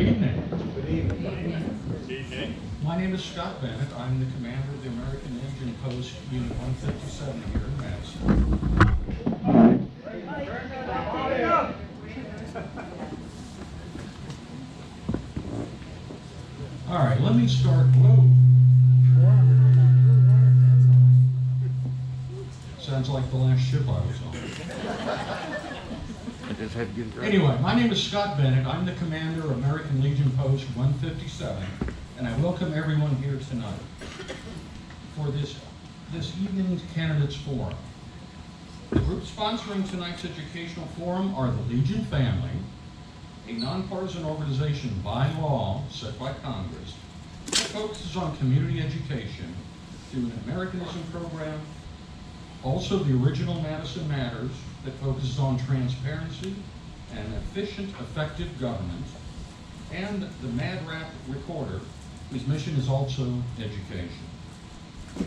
evening. Good evening. Good evening. My name is Scott Bennett. I'm the commander of the American Legion Post Unit 157 here in Madison. All right, let me start. Whoa. Sounds like the last ship I was on. Anyway, my name is Scott Bennett. I'm the commander of American Legion Post 157, and I welcome everyone here tonight for this evening's Candidates Forum. The group sponsoring tonight's educational forum are the Legion Family, a nonpartisan organization by law set by Congress that focuses on community education through an Americanism program, also the original Madison Matters that focuses on transparency and efficient, effective government, and the Mad Rap Recorder, whose mission is also education.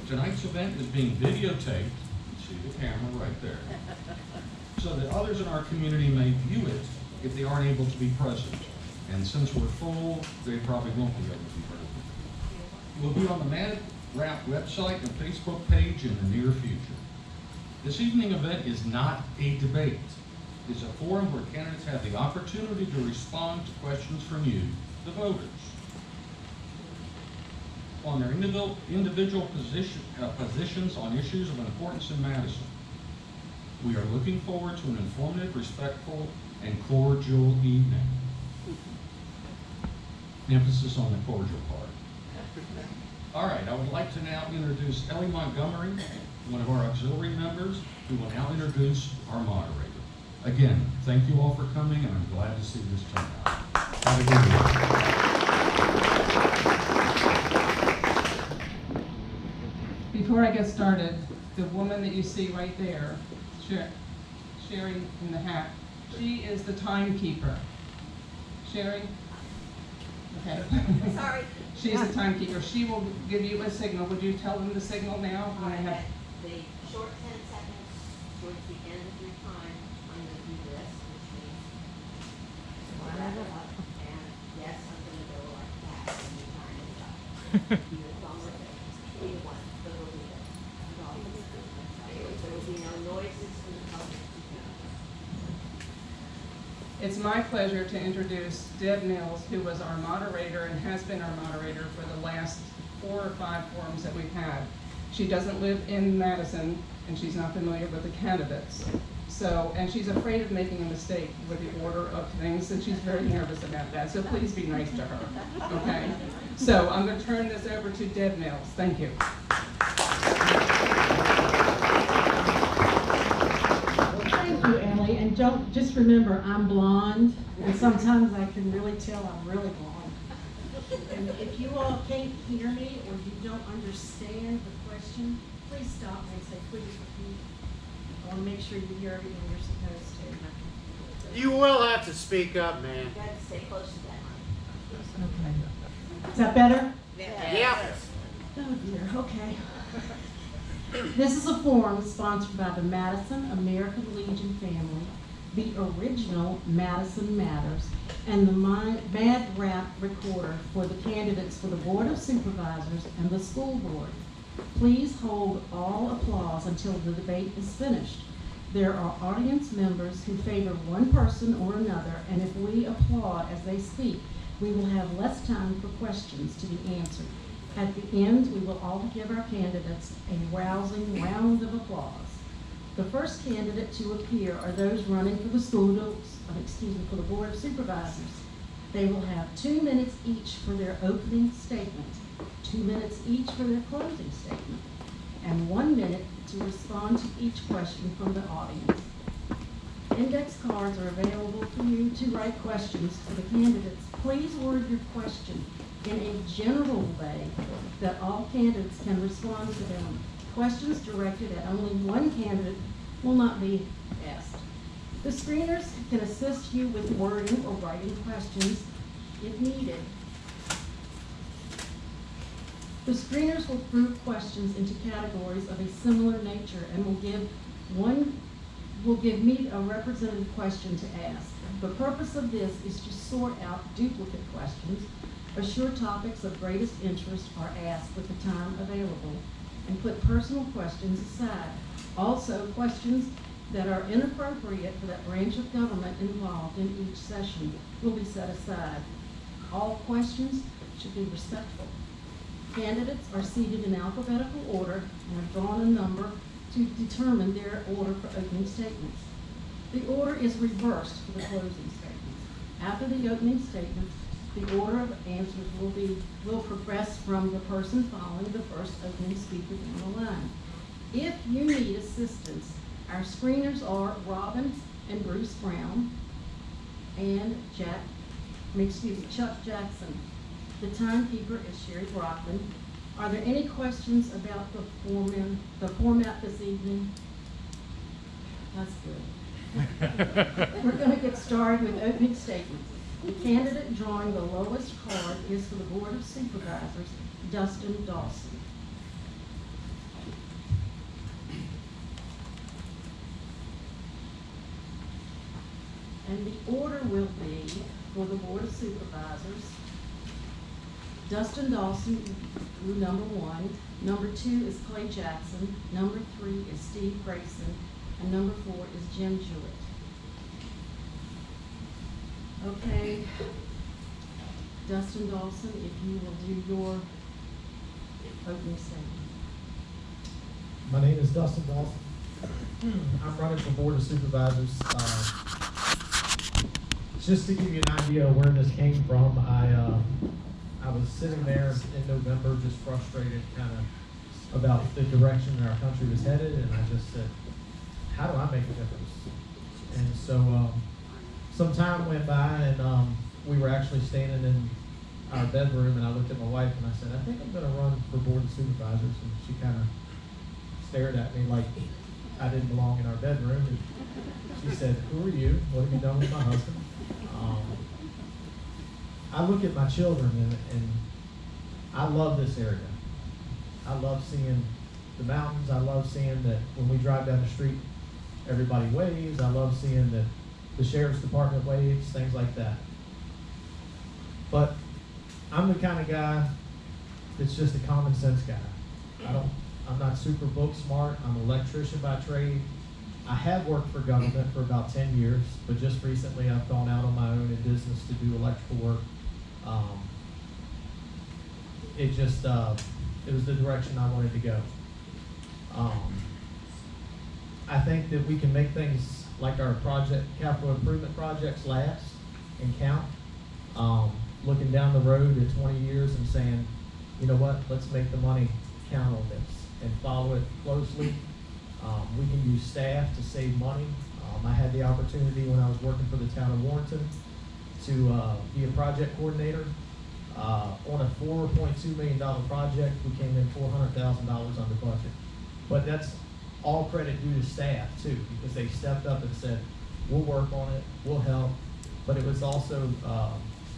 Tonight's event is being videotaped, you see the camera right there, so that others in our community may view it if they aren't able to be present. And since we're full, they probably won't be able to be present. We'll be on the Mad Rap website and Facebook page in the near future. This evening event is not a debate. It's a forum where candidates have the opportunity to respond to questions from you, the voters, on their individual positions on issues of importance in Madison. We are looking forward to an informative, respectful, and cordial evening. Emphasis on the cordial part. All right, I would like to now introduce Ellie Montgomery, one of our auxiliary members, who will now introduce our moderator. Again, thank you all for coming, and I'm glad to see this turnout. Have a good evening. Before I get started, the woman that you see right there, Sherry in the hat, she is the timekeeper. Sherry? Okay. Sorry. She's the timekeeper. She will give you a signal. Would you tell them the signal now? All right, at the short 10 seconds towards the end of your time, I'm going to do this, which means wrap it up, and yes, I'm going to go like that when your time is up. Your thumb or either one, but we'll do this. There will be no noises from the public. It's my pleasure to introduce Deb Mills, who was our moderator and has been our moderator for the last 4 or 5 forums that we've had. She doesn't live in Madison, and she's not familiar with the candidates. So, and she's afraid of making a mistake with the order of things, and she's very nervous about that. So please be nice to her, okay? So I'm going to turn this over to Deb Mills. Thank you. Thank you, Ellie. And don't just remember, I'm blonde, and sometimes I can really tell I'm really blonde. And if you all can't hear me or you don't understand the question, please stop me and say, please repeat. I want to make sure you hear everything you're supposed to. You will have to speak up, man. You got to stay close to that mic. Okay. Is that better? Yeah. Oh dear, okay. This is a forum sponsored by the Madison American Legion family, the original Madison Matters, and the Mad Rap Recorder for the candidates for the Board of Supervisors and the School Board. Please hold all applause until the debate is finished. There are audience members who favor one person or another, and if we applaud as they speak, we will have less time for questions to be answered. At the end, we will all give our candidates a rousing round of applause. The first candidate to appear are those running for the for the Board of Supervisors. They will have 2 minutes each for their opening statement, 2 minutes each for their closing statement, and 1 minute to respond to each question from the audience. Index cards are available for you to write questions to the candidates. Please word your question in a general way that all candidates can respond to them. Questions directed at only one candidate will not be asked. The screeners can assist you with wording or writing questions if needed. The screeners will group questions into categories of a similar nature and will give me a representative question to ask. The purpose of this is to sort out duplicate questions, assure topics of greatest interest are asked with the time available, and put personal questions aside. Also, questions that are inappropriate for that branch of government involved in each session will be set aside. All questions should be respectful. Candidates are seated in alphabetical order and are drawn a number to determine their order for opening statements. The order is reversed for the closing statements. After the opening statements, the order of answers will progress from the person following the first opening speaker down the line. If you need assistance, our screeners are Robin and Bruce Brown and Chuck Jackson. The timekeeper is Sherry Brockman. Are there any questions about the format this evening? That's good. We're going to get started with opening statements. The candidate drawing the lowest card is for the Board of Supervisors, Dustin Dawson. And the order will be for the Board of Supervisors, Dustin Dawson, number 1. Number 2 is Clay Jackson. Number 3 is Steve Grayson. And number 4 is Jim Jewett. Okay, Dustin Dawson, if you will do your opening statement. My name is Dustin Dawson. I'm running for Board of Supervisors. Just to give you an idea of where this came from, I was sitting there in November just frustrated kind of about the direction our country was headed, and I just said, how do I make a difference? And so some time went by, and we were actually standing in our bedroom, and I looked at my wife and I said, I think I'm going to run for Board of Supervisors. And she kind of stared at me like I didn't belong in our bedroom. And she said, who are you? What have you done with my husband? I look at my children, and I love this area. I love seeing the mountains. I love seeing that when we drive down the street, everybody waves. I love seeing that the sheriff's department waves, things like that. But I'm the kind of guy that's just a common sense guy. I'm not super book smart. I'm an electrician by trade. I have worked for government for about 10 years, but just recently I've gone out on my own in business to do electrical work. It was the direction I wanted to go. I think that we can make things like our capital improvement projects last and count. Looking down the road at 20 years and saying, you know what, let's make the money count on this and follow it closely. We can use staff to save money. I had the opportunity when I was working for the town of Warrenton to be a project coordinator. On a $4.2 million project, we came in $400,000 under budget. But that's all credit due to staff too, because they stepped up and said, we'll work on it, we'll help. But it was also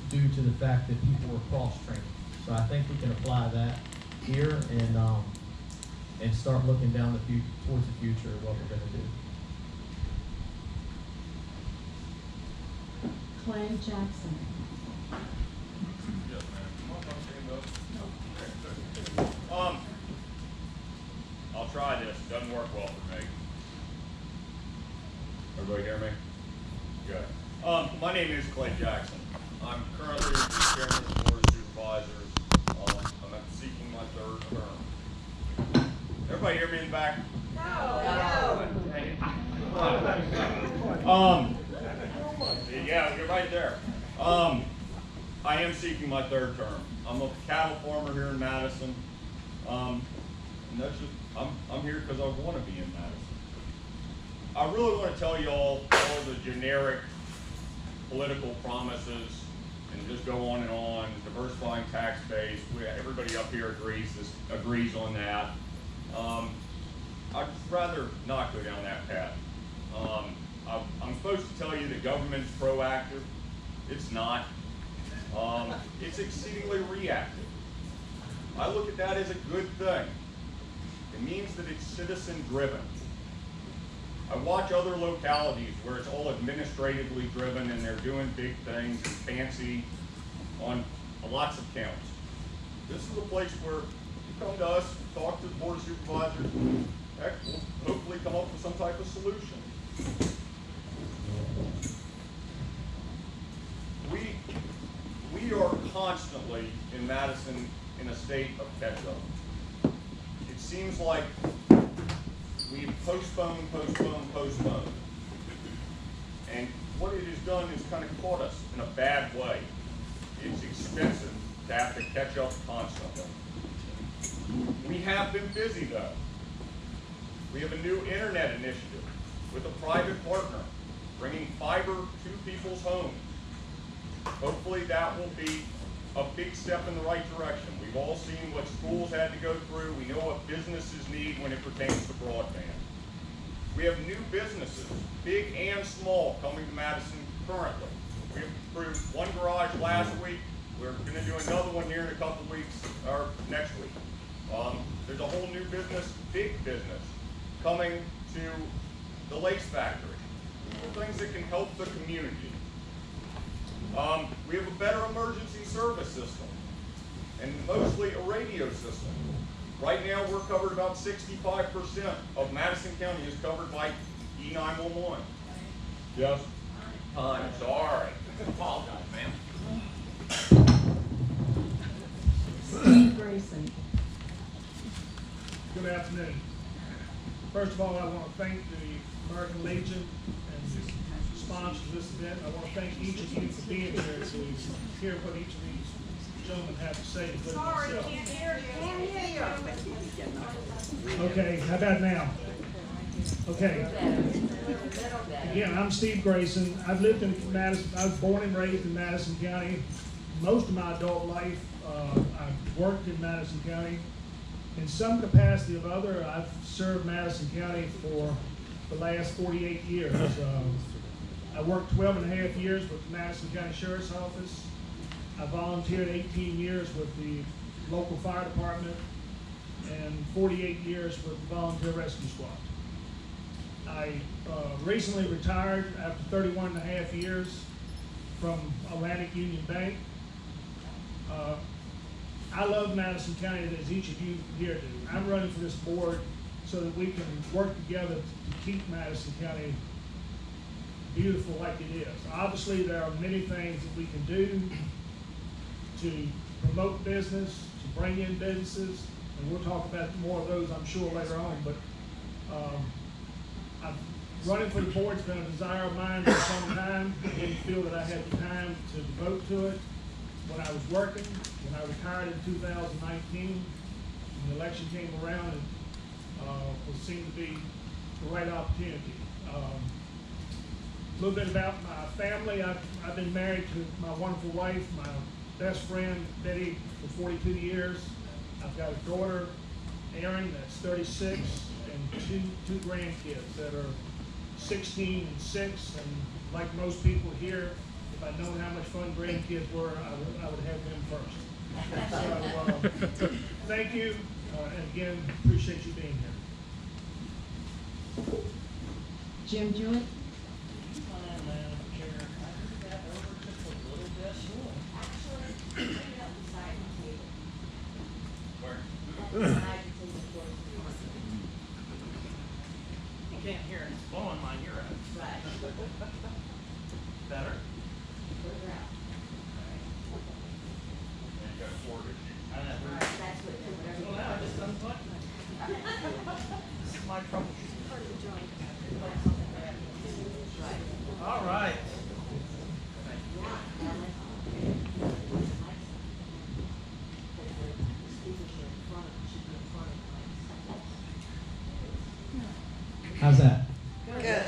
due to the fact that people were cross-trained. So I think we can apply that here and start looking down towards the future of what we're going to do. Clay Jackson. Yes, ma'am. I'll try this. Doesn't work well for me. Everybody hear me? Good. My name is Clay Jackson. I'm currently the chairman of the Board of Supervisors. I'm seeking my 3rd term. Everybody hear me in the back? No. Yeah, you're right there. I am seeking my 3rd term. I'm a cattle farmer here in Madison. And that's just, I'm here because I want to be in Madison. I really want to tell you all the generic political promises and just go on and on, diversifying tax base. Everybody up here agrees on that. I'd rather not go down that path. I'm supposed to tell you that government's proactive. It's not. It's exceedingly reactive. I look at that as a good thing. It means that it's citizen-driven. I I watch other localities where it's all administratively driven and they're doing big things and fancy on lots of counts. This is a place where you come to us, talk to the board of supervisors, heck, we'll hopefully come up with some type of solution. We are constantly in Madison in a state of catch-up. It seems like we postpone. And what it has done is kind of caught us in a bad way. It's expensive to have to catch up constantly. We have been busy though. We have a new internet initiative with a private partner, bringing fiber to people's homes. Hopefully that will be a big step in the right direction. We've all seen what schools had to go through. We know what businesses need when it pertains to broadband. We have new businesses, big and small, coming to Madison currently. We approved one garage last week. We're going to do another one here in a couple weeks, or next week. There's a whole new business, big business, coming to the Lakes Factory. Things that can help the community. We have a better emergency service system, and mostly a radio system. Right now, we're covered about 65% of Madison County is covered by E911. Yes? I'm sorry. Apologize, ma'am. Steve Grayson. Good afternoon. First of all, I want to thank the American Legion and the sponsors of this event. I want to thank each of you for being here to hear what each of these gentlemen have to say. Sorry, can't hear you. Okay, how about now? Okay. Again, I'm Steve Grayson. I've lived in Madison. I was born and raised in Madison County. Most of my adult life, I've worked in Madison County. In some capacity or other, I've served Madison County for the last 48 years. I worked 12 and a half years with the Madison County Sheriff's Office. I volunteered 18 years with the local fire department and 48 years with the Volunteer Rescue Squad. I recently retired after 31 and a half years from Atlantic Union Bank. I love Madison County as each of you here do. I'm running for this board so that we can work together to keep Madison County beautiful like it is. Obviously, there are many things that we can do to promote business, to bring in businesses, and we'll talk about more of those, I'm sure, later on. But running for the board's been a desire of mine for some time. I didn't feel that I had the time to devote to it. When I was working, when I retired in 2019, when the election came around, it seemed to be the right opportunity. A little bit about my family. I've been married to my wonderful wife, my best friend, Betty, for 42 years. I've got a daughter, Erin, that's 36, and two grandkids that are 16 and 6, and like most people here, if I'd known how much fun grandkids were, I would have them first. So, thank you, and again, appreciate you being here. Jim Jewett. Actually, bring it up beside the table. Where? Beside the table. You can't hear it. It's blowing my ear out. Right. Better? Further out. And you got a cord issue. I know. Right, that's what, whatever. Well, now I just unplugged it. This is my troubleshooting. Part of the joint. Right. All right. How's that? Good.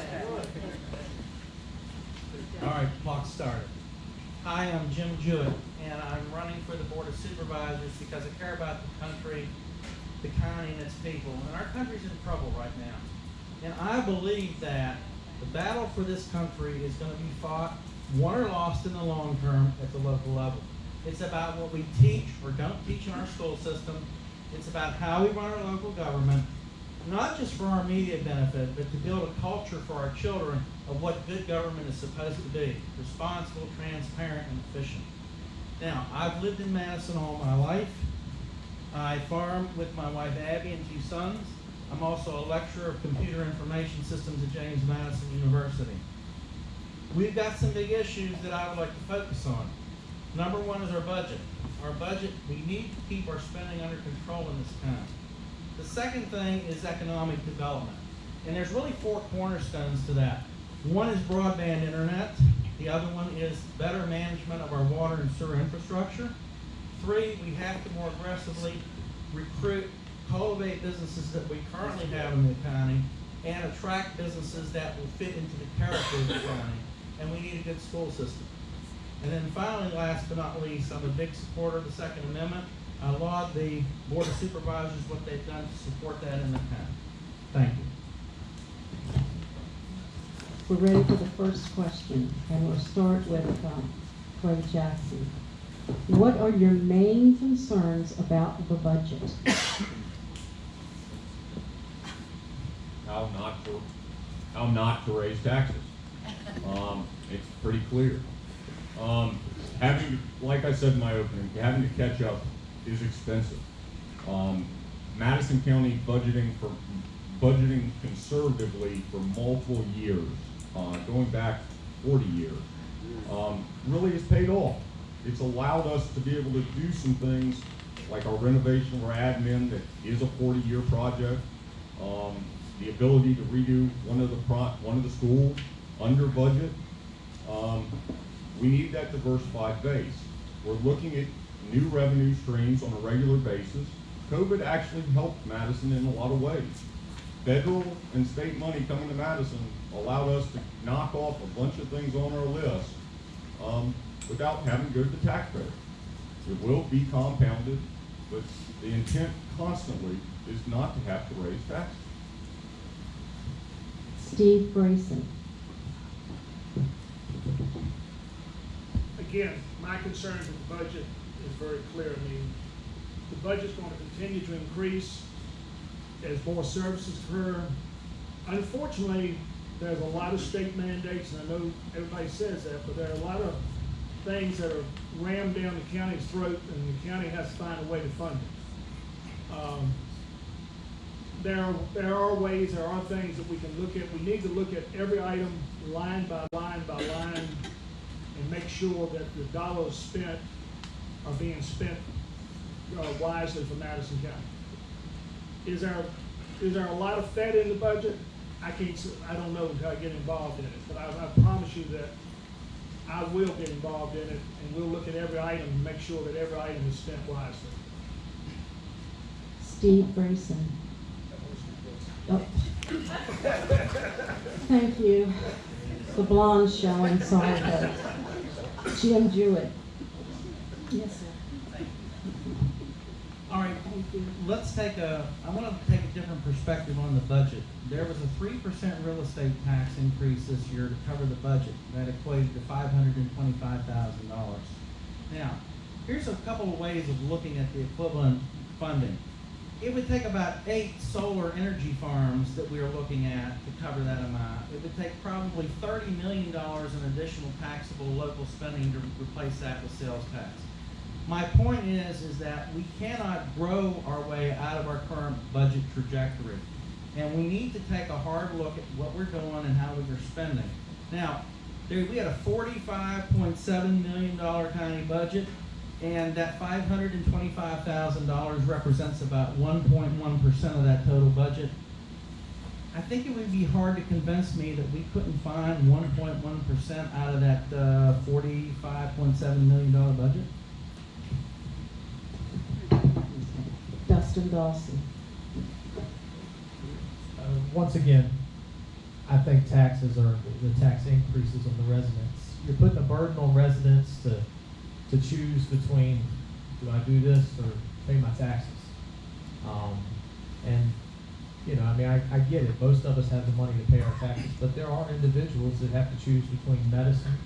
All right, clock started. Hi, I'm Jim Jewett, and I'm running for the Board of Supervisors because I care about the country, the county, and its people. And our country's in trouble right now. And I believe that the battle for this country is going to be fought, won or lost in the long term at the local level. It's about what we teach or don't teach in our school system. It's about how we run our local government. not just for our immediate benefit, but to build a culture for our children of what good government is supposed to be: responsible, transparent, and efficient. Now, I've lived in Madison all my life. I farm with my wife Abby and 2 sons. I'm also a lecturer of computer information systems at James Madison University. We've got some big issues that I would like to focus on. Number one is our budget. Our budget, we need to keep our spending under control in this time. The second thing is economic development. And there's really 4 cornerstones to that. One is broadband internet. The other one is better management of our water and sewer infrastructure. 3, we have to more aggressively recruit, cultivate businesses that we currently have in the county and attract businesses that will fit into the character of the county. And we need a good school system. And then finally, last but not least, I'm a big supporter of the Second Amendment. I laud the Board of Supervisors, what they've done to support that in the county. Thank you. We're ready for the first question, and we'll start with Clay Jackson. What are your main concerns about the budget? How not to raise taxes. It's pretty clear. Like I said in my opening, having to catch up is expensive. Madison County budgeting conservatively for multiple years, going back 40 years, really has paid off. It's allowed us to be able to do some things like our renovation of our admin that is a 40-year project, the ability to redo one of the schools under budget. We need that diversified base. We're looking at new revenue streams on a regular basis. COVID actually helped Madison in a lot of ways. Federal and state money coming to Madison allowed us to knock off a bunch of things on our list without having to go to the taxpayer. It will be compounded, but the intent constantly is not to have to raise taxes. Steve Grayson. Again, my concerns with the budget is very clear. I mean, the budget's going to continue to increase as more services occur. Unfortunately, there's a lot of state mandates, and I know everybody says that, but there are a lot of things that are rammed down the county's throat, and the county has to find a way to fund it. There are ways, there are things that we can look at. We need to look at every item line by line by line and make sure that the dollars spent are being spent wisely for Madison County. Is there a lot of fat in the budget? I don't know until I get involved in it, but I promise you that I will get involved in it, and we'll look at every item and make sure that every item is spent wisely. Steve Grayson. Oh. Thank you. The blonde showing, sorry, but Jim Jewett. Yes, sir. All right, I want to take a different perspective on the budget. There was a 3% real estate tax increase this year to cover the budget. That equated to $525,000. Now, here's a couple of ways of looking at the equivalent funding. It would take about 8 solar energy farms that we are looking at to cover that amount. It would take probably $30 million in additional taxable local spending to replace that with sales tax. My point is that we cannot grow our way out of our current budget trajectory. And we need to take a hard look at what we're doing and how we are spending. Now, we had a $45.7 million county budget, and that $525,000 represents about 1.1% of that total budget. I think it would be hard to convince me that we couldn't find 1.1% out of that $45.7 million budget. Dustin Dawson. Once again, I think taxes are the tax increases on the residents. You're putting a burden on residents to choose between, do I do this or pay my taxes? And you know, I mean, I get it. Most of us have the money to pay our taxes, but there are individuals that have to choose between medicine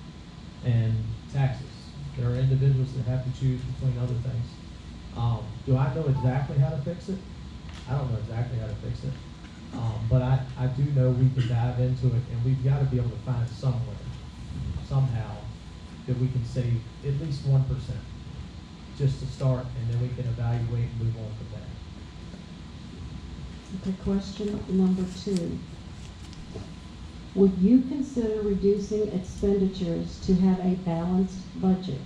and taxes. There are individuals that have to choose between other things. Do I know exactly how to fix it? I don't know exactly how to fix it. But I do know we can dive into it, and we've got to be able to find somewhere, somehow, that we can save at least 1%, just to start, and then we can evaluate and move on from there. Okay, question number 2. Would you consider reducing expenditures to have a balanced budget?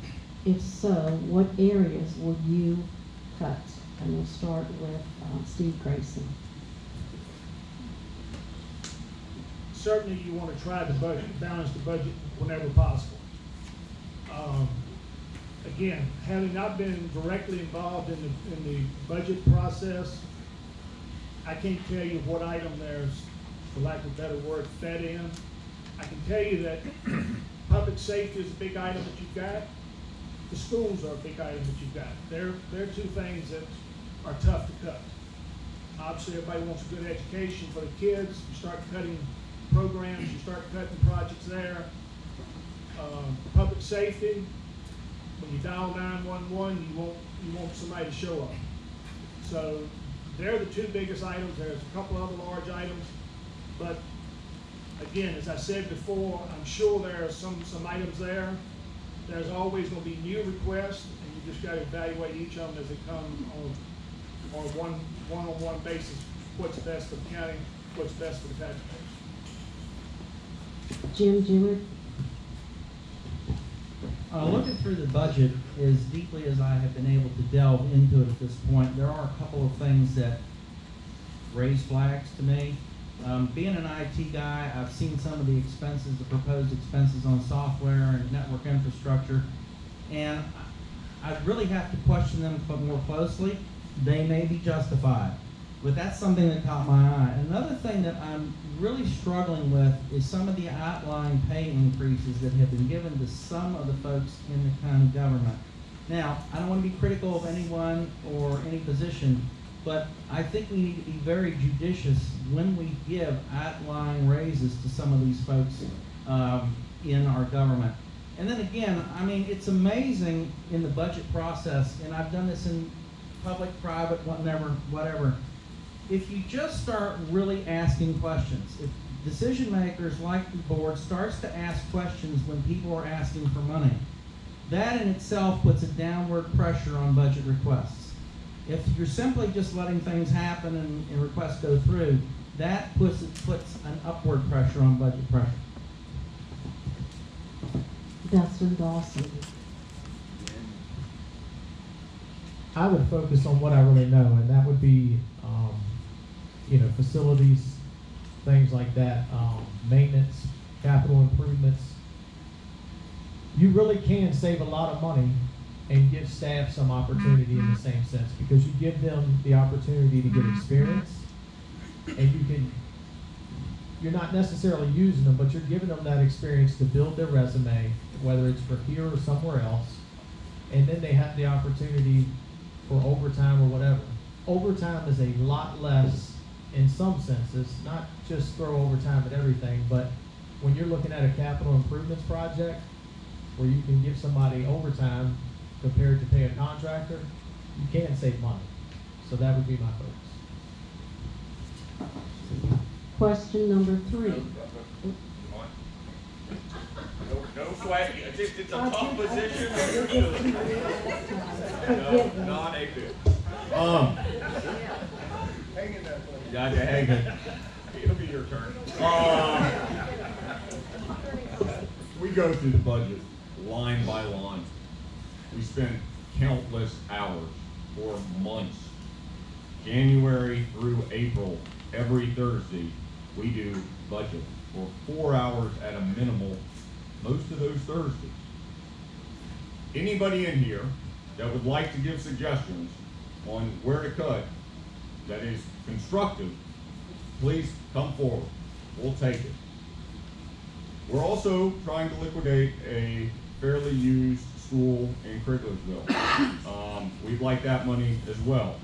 If so, what areas would you cut? And we'll start with Steve Grayson. Certainly you want to try to balance the budget whenever possible. Again, having not been directly involved in the budget process, I can't tell you what item there's, for lack of a better word, fed in. I can tell you that public safety is a big item that you've got. The schools are a big item that you've got. They're two things that are tough to cut. Obviously, everybody wants a good education for the kids. You start cutting programs, you start cutting projects there. Public safety, when you dial 911, you want somebody to show up. So they're the two biggest items. There's a couple other large items, but again, as I said before, I'm sure there are some items there. There's always going to be new requests, and you just got to evaluate each of them as they come on a one-on-one basis. What's best for the county? What's best for the taxpayers? Jim Jewett. Looking through the budget as deeply as I have been able to delve into it at this point, there are a couple of things that raise flags to me. Being an IT guy, I've seen some of the expenses, the proposed expenses on software and network infrastructure, and I really have to question them more closely. They may be justified, but that's something that caught my eye. Another thing that I'm really struggling with is some of the outlying pay increases that have been given to some of the folks in the county government. Now, I don't want to be critical of anyone or any position, but I think we need to be very judicious when we give outlying raises to some of these folks in our government. And then again, I mean, it's amazing in the budget process, and I've done this in public, private, whatever. If you just start really asking questions, if decision makers like the board starts to ask questions when people are asking for money, that in itself puts a downward pressure on budget requests. If you're simply just letting things happen and requests go through, that puts an upward pressure on budget pressure. Dustin Dawson. I would focus on what I really know, and that would be, facilities, things like that, maintenance, capital improvements. You really can save a lot of money and give staff some opportunity in the same sense, because you give them the opportunity to get experience, and you're not necessarily using them, but you're giving them that experience to build their resume, whether it's for here or somewhere else, and then they have the opportunity for overtime or whatever. Overtime is a lot less in some senses, not just throw overtime at everything, but when you're looking at a capital improvements project where you can give somebody overtime compared to pay a contractor, you can save money. So that would be my focus. Question number 3. No sweat. It's a tough position. No, not a bit. Hang in there, buddy. Yeah, hang in. It'll be your turn. We go through the budget line by line. We spend countless hours for months. January through April, every Thursday, we do budget for 4 hours at a minimal, most of those Thursdays. Anybody in here that would like to give suggestions on where to cut that is constructive, please come forward. We'll take it. We're also trying to liquidate a fairly used school in Criglersville. We'd like that money as well.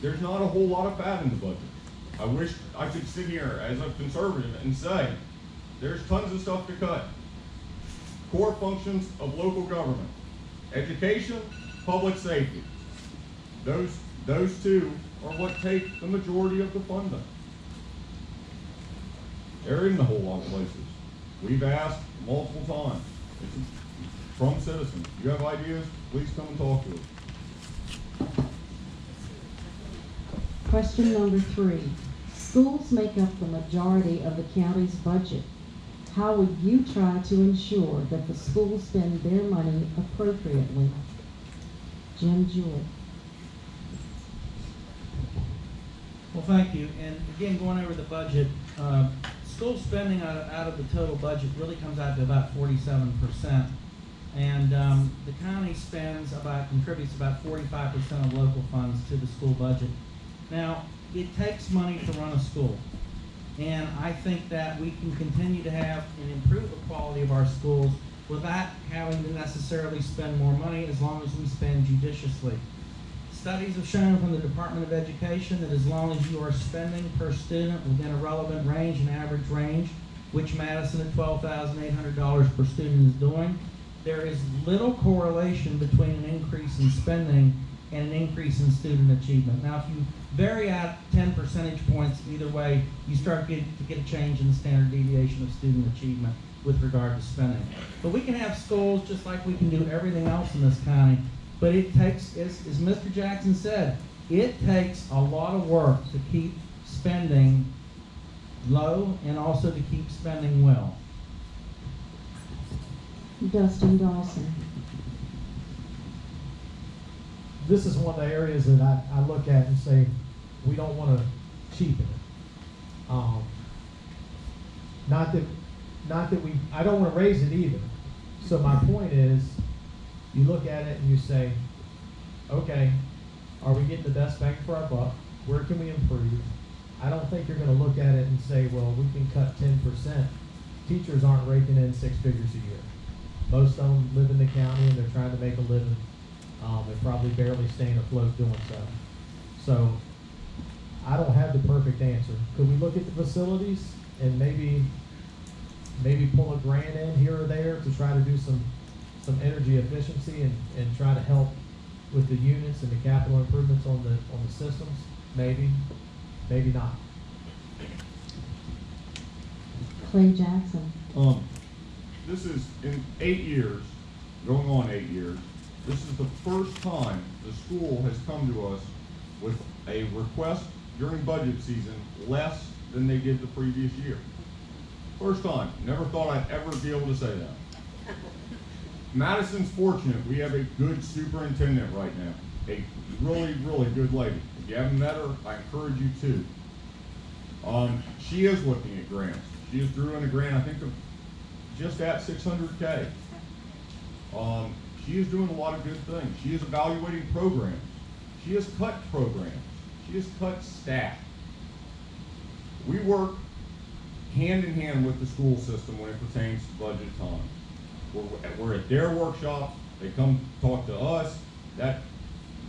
There's not a whole lot of fat in the budget. I wish I could sit here as a conservative and say, there's tons of stuff to cut. Core functions of local government, education, public safety. Those two are what take the majority of the funding. There isn't a whole lot of places. We've asked multiple times. It's from citizens. If you have ideas, please come and talk to us. Question number 3. Schools make up the majority of the county's budget. How would you try to ensure that the schools spend their money appropriately? Jim Jewett. Well, thank you. And again, going over the budget, school spending out of the total budget really comes out to about 47%. And the county contributes about 45% of local funds to the school budget. Now, it takes money to run a school. And I think that we can continue to have and improve the quality of our schools without having to necessarily spend more money, as long as we spend judiciously. Studies have shown from the Department of Education that as long as you are spending per student within a relevant range, an average range, which Madison at $12,800 per student is doing, there is little correlation between an increase in spending and an increase in student achievement. Now, if you vary out 10 percentage points either way, you start to get a change in the standard deviation of student achievement with regard to spending. But we can have schools just like we can do everything else in this county. But it takes, as Mr. Jackson said, it takes a lot of work to keep spending low and also to keep spending well. Dustin Dawson. This is one of the areas that I look at and say, we don't want to cheapen it. I don't want to raise it either. So my point is, you look at it and you say, okay, are we getting the best bang for our buck? Where can we improve? I don't think you're going to look at it and say, well, we can cut 10%. Teachers aren't raking in 6 figures a year. Most of them live in the county and they're trying to make a living. They're probably barely staying afloat doing so. So I don't have the perfect answer. Could we look at the facilities and maybe pull a grant in here or there to try to do some energy efficiency and try to help with the units and the capital improvements on the systems? Maybe not. Clay Jackson. This is in 8 years, going on 8 years, this is the first time the school has come to us with a request during budget season less than they did the previous year. First time. Never thought I'd ever be able to say that. Madison's fortunate. We have a good superintendent right now. A really, really good lady. If you haven't met her, I encourage you to. She is looking at grants. She has drew in a grant, I think, of just at $600K. She is doing a lot of good things. She is evaluating programs. She has cut programs. She has cut staff. We work hand in hand with the school system when it pertains to budget time. We're at their workshops. They come talk to us. That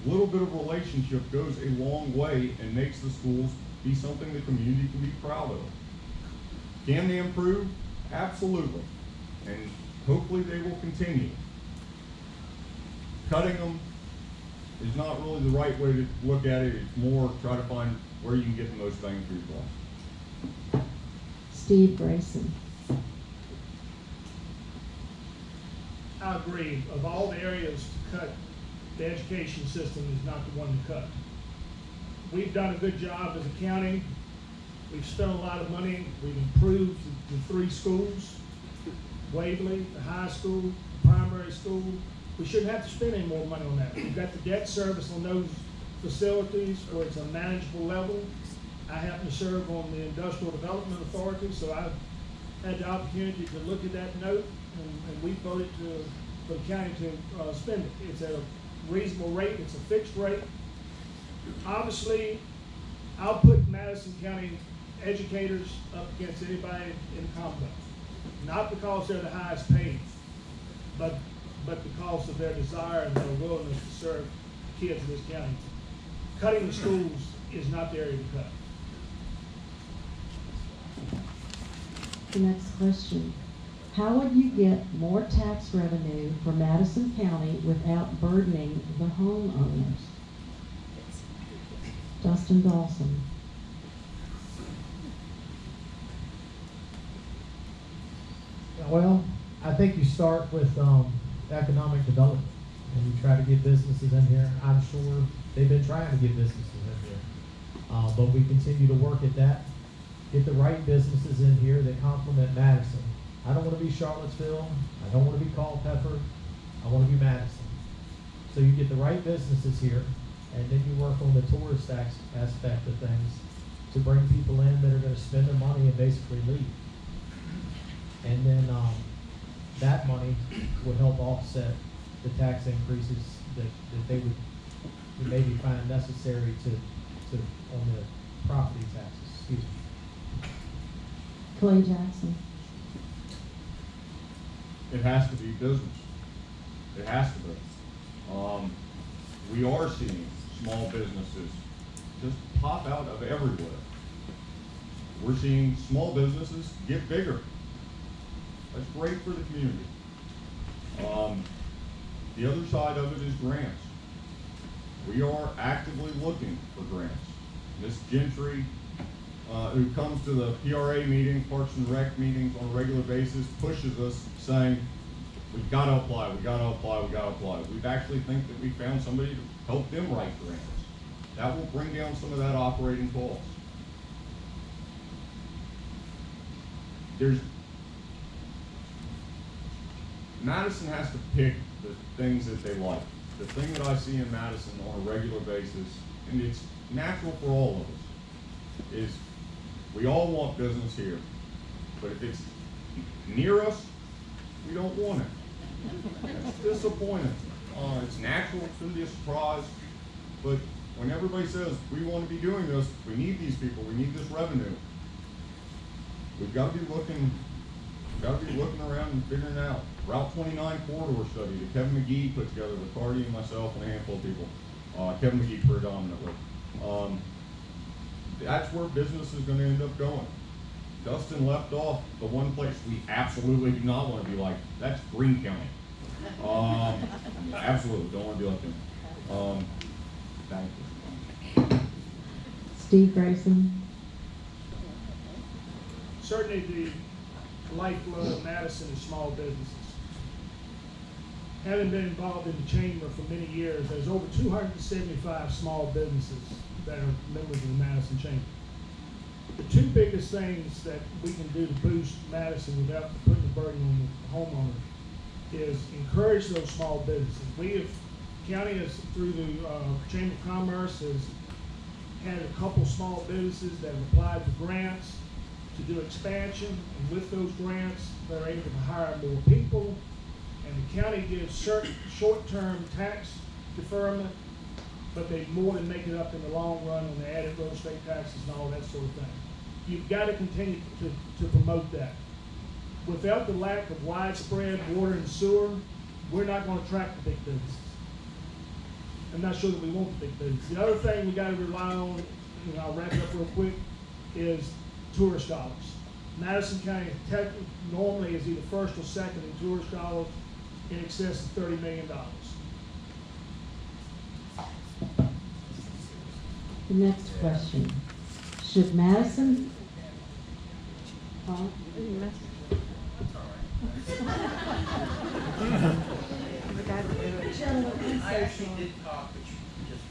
little bit of relationship goes a long way and makes the schools be something the community can be proud of. Can they improve? Absolutely. And hopefully they will continue. Cutting them is not really the right way to look at it. It's more try to find where you can get the most bang for your buck. Steve Grayson. I agree. Of all the areas to cut, the education system is not the one to cut. We've done a good job as a county. We've spent a lot of money. We've improved the 3 schools, Waverly, the high school, the primary school. We shouldn't have to spend any more money on that. We've got the debt service on those facilities where it's a manageable level. I happen to serve on the Industrial Development Authority, so I've had the opportunity to look at that note, and we voted for the county to spend it. It's a reasonable rate. It's a fixed rate. Obviously, I'll put Madison County educators up against anybody in the Commonwealth. Not because they're the highest paid, but because of their desire and their willingness to serve kids in this county. Cutting the schools is not the area to cut. The next question. How would you get more tax revenue for Madison County without burdening the homeowners? Dustin Dawson. Well, I think you start with economic development, and you try to get businesses in here. I'm sure they've been trying to get businesses in here, but we continue to work at that. Get the right businesses in here that complement Madison. I don't want to be Charlottesville. I don't want to be Culpeper. I want to be Madison. So you get the right businesses here, and then you work on the tourist aspect of things to bring people in that are going to spend their money and basically leave. And then that money will help offset the tax increases that they would maybe find necessary to on the property taxes. Excuse me. Clay Jackson. It has to be business. It has to be. We are seeing small businesses just pop out of everywhere. We're seeing small businesses get bigger. That's great for the community. The other side of it is grants. We are actively looking for grants. Ms. Gentry, who comes to the PRA meeting, Parks and Rec meetings on a regular basis, pushes us saying, we've got to apply, we got to apply, we got to apply. We actually think that we found somebody to help them write grants. That will bring down some of that operating cost. Madison has to pick the things that they like. The thing that I see in Madison on a regular basis, and it's natural for all of us, is we all want business here. But if it's near us, we don't want it. It's disappointing. It's natural, it's going to be a surprise, but when everybody says, we want to be doing this, we need these people, we need this revenue, we've got to be looking around and figuring out. Route 29 corridor study that Kevin McGee put together with Cardi and myself and a handful of people. Kevin McGee predominantly. That's where business is going to end up going. Dustin left off the one place we absolutely do not want to be like. That's Greene County. Absolutely don't want to be like them. Thank you. Steve Grayson. Certainly the lifeblood of Madison is small businesses. Having been involved in the chamber for many years, there's over 275 small businesses that are members of the Madison Chamber. The two biggest things that we can do to boost Madison without putting the burden on the homeowner is encourage those small businesses. County has, through the Chamber of Commerce, has had a couple small businesses that have applied for grants to do expansion, and with those grants, they're able to hire more people, and the county gives certain short-term tax deferment, but they more than make it up in the long run on the added real estate taxes and all that sort of thing. You've got to continue to promote that. Without the lack of widespread water and sewer, we're not going to attract the big businesses. I'm not sure that we want the big business. The other thing we got to rely on, and I'll wrap it up real quick, is tourist dollars. Madison County normally is either first or second in tourist dollars, in excess of $30 million. The next question. Should Madison... I actually did talk, but you just...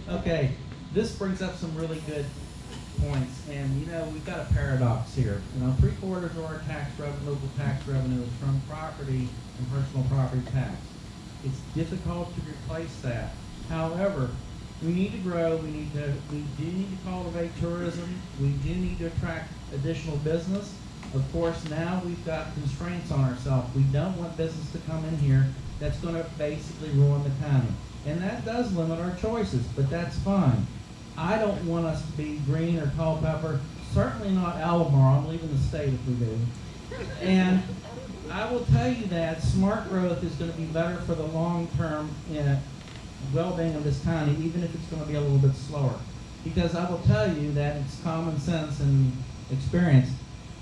Okay, this brings up some really good points, and we've got a paradox here. 3/4 of our local tax revenue is from property and personal property tax. It's difficult to replace that. However, we need to grow. We do need to cultivate tourism. We do need to attract additional business. Of course, now we've got constraints on ourselves. We don't want business to come in here that's going to basically ruin the county. And that does limit our choices, but that's fine. I don't want us to be Greene or Culpeper, certainly not Albemarle. I'm leaving the state if we do. And I will tell you that smart growth is going to be better for the long-term well-being of this county, even if it's going to be a little bit slower. Because I will tell you that it's common sense and experience.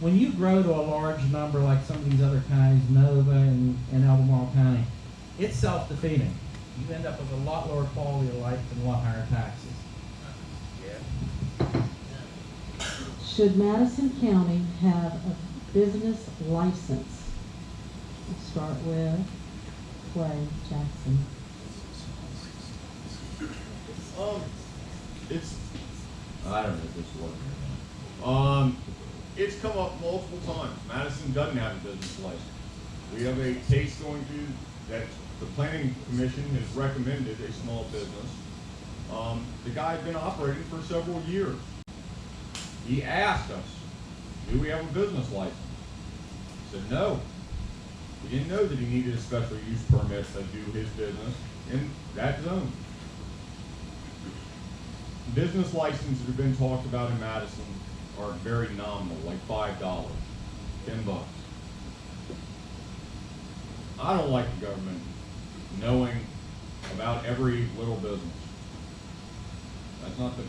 When you grow to a large number like some of these other counties, Nova and Albemarle County, it's self-defeating. You end up with a lot lower quality of life and a lot higher taxes. Should Madison County have a business license? We'll start with Clay Jackson. I don't know if this works or not. It's come up multiple times. Madison doesn't have a business license. We have a case going through that the planning commission has recommended a small business. The guy's been operating for several years. He asked us, do we have a business license? I said, no. We didn't know that he needed a special use permit to do his business in that zone. Business licenses that have been talked about in Madison are very nominal, like $5, $10. I don't like the government knowing about every little business. That's not the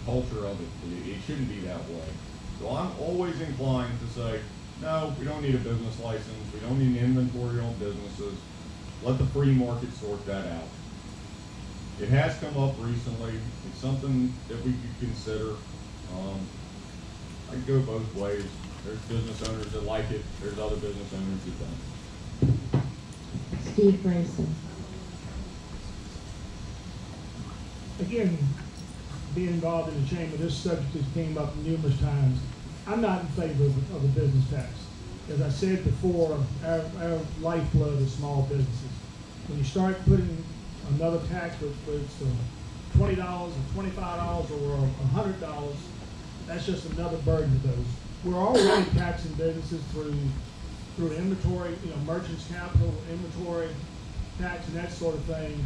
culture of it. It shouldn't be that way. So I'm always inclined to say, no, we don't need a business license. We don't need an inventory on businesses. Let the free market sort that out. It has come up recently. It's something that we could consider. I go both ways. There's business owners that like it. There's other business owners that don't. Steve Grayson. Again, being involved in the chamber, this subject has came up numerous times. I'm not in favor of a business tax. As I said before, our lifeblood is small businesses. When you start putting another tax, whether it's $20 or $25 or $100, that's just another burden to those. We're already taxing businesses through inventory, merchants capital, inventory tax, and that sort of thing.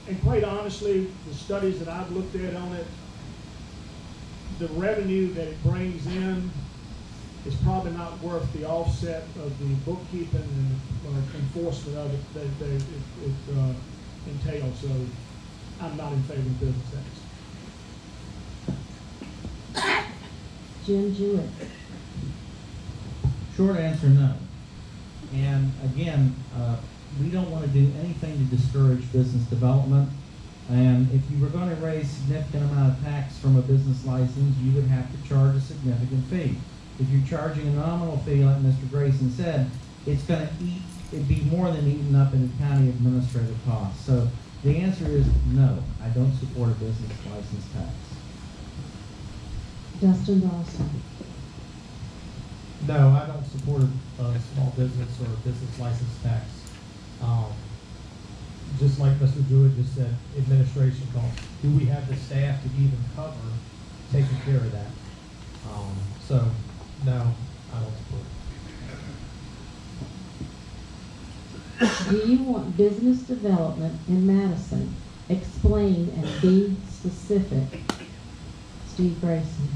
And quite honestly, the studies that I've looked at on it, the revenue that it brings in is probably not worth the offset of the bookkeeping and enforcement of it that it entails. So I'm not in favor of business tax. Jim Jewett. Short answer, no. And again, we don't want to do anything to discourage business development. And if you were going to raise a significant amount of tax from a business license, you would have to charge a significant fee. If you're charging a nominal fee, like Mr. Grayson said, it's going to it'd be more than eaten up in the county administrative costs. So the answer is no, I don't support a business license tax. Dustin Dawson. No, I don't support a small business or a business license tax. Just like Mr. Jewett just said, administration costs. Do we have the staff to even cover taking care of that? So, no, I don't support it. Do you want business development in Madison? Explain and be specific. Steve Grayson.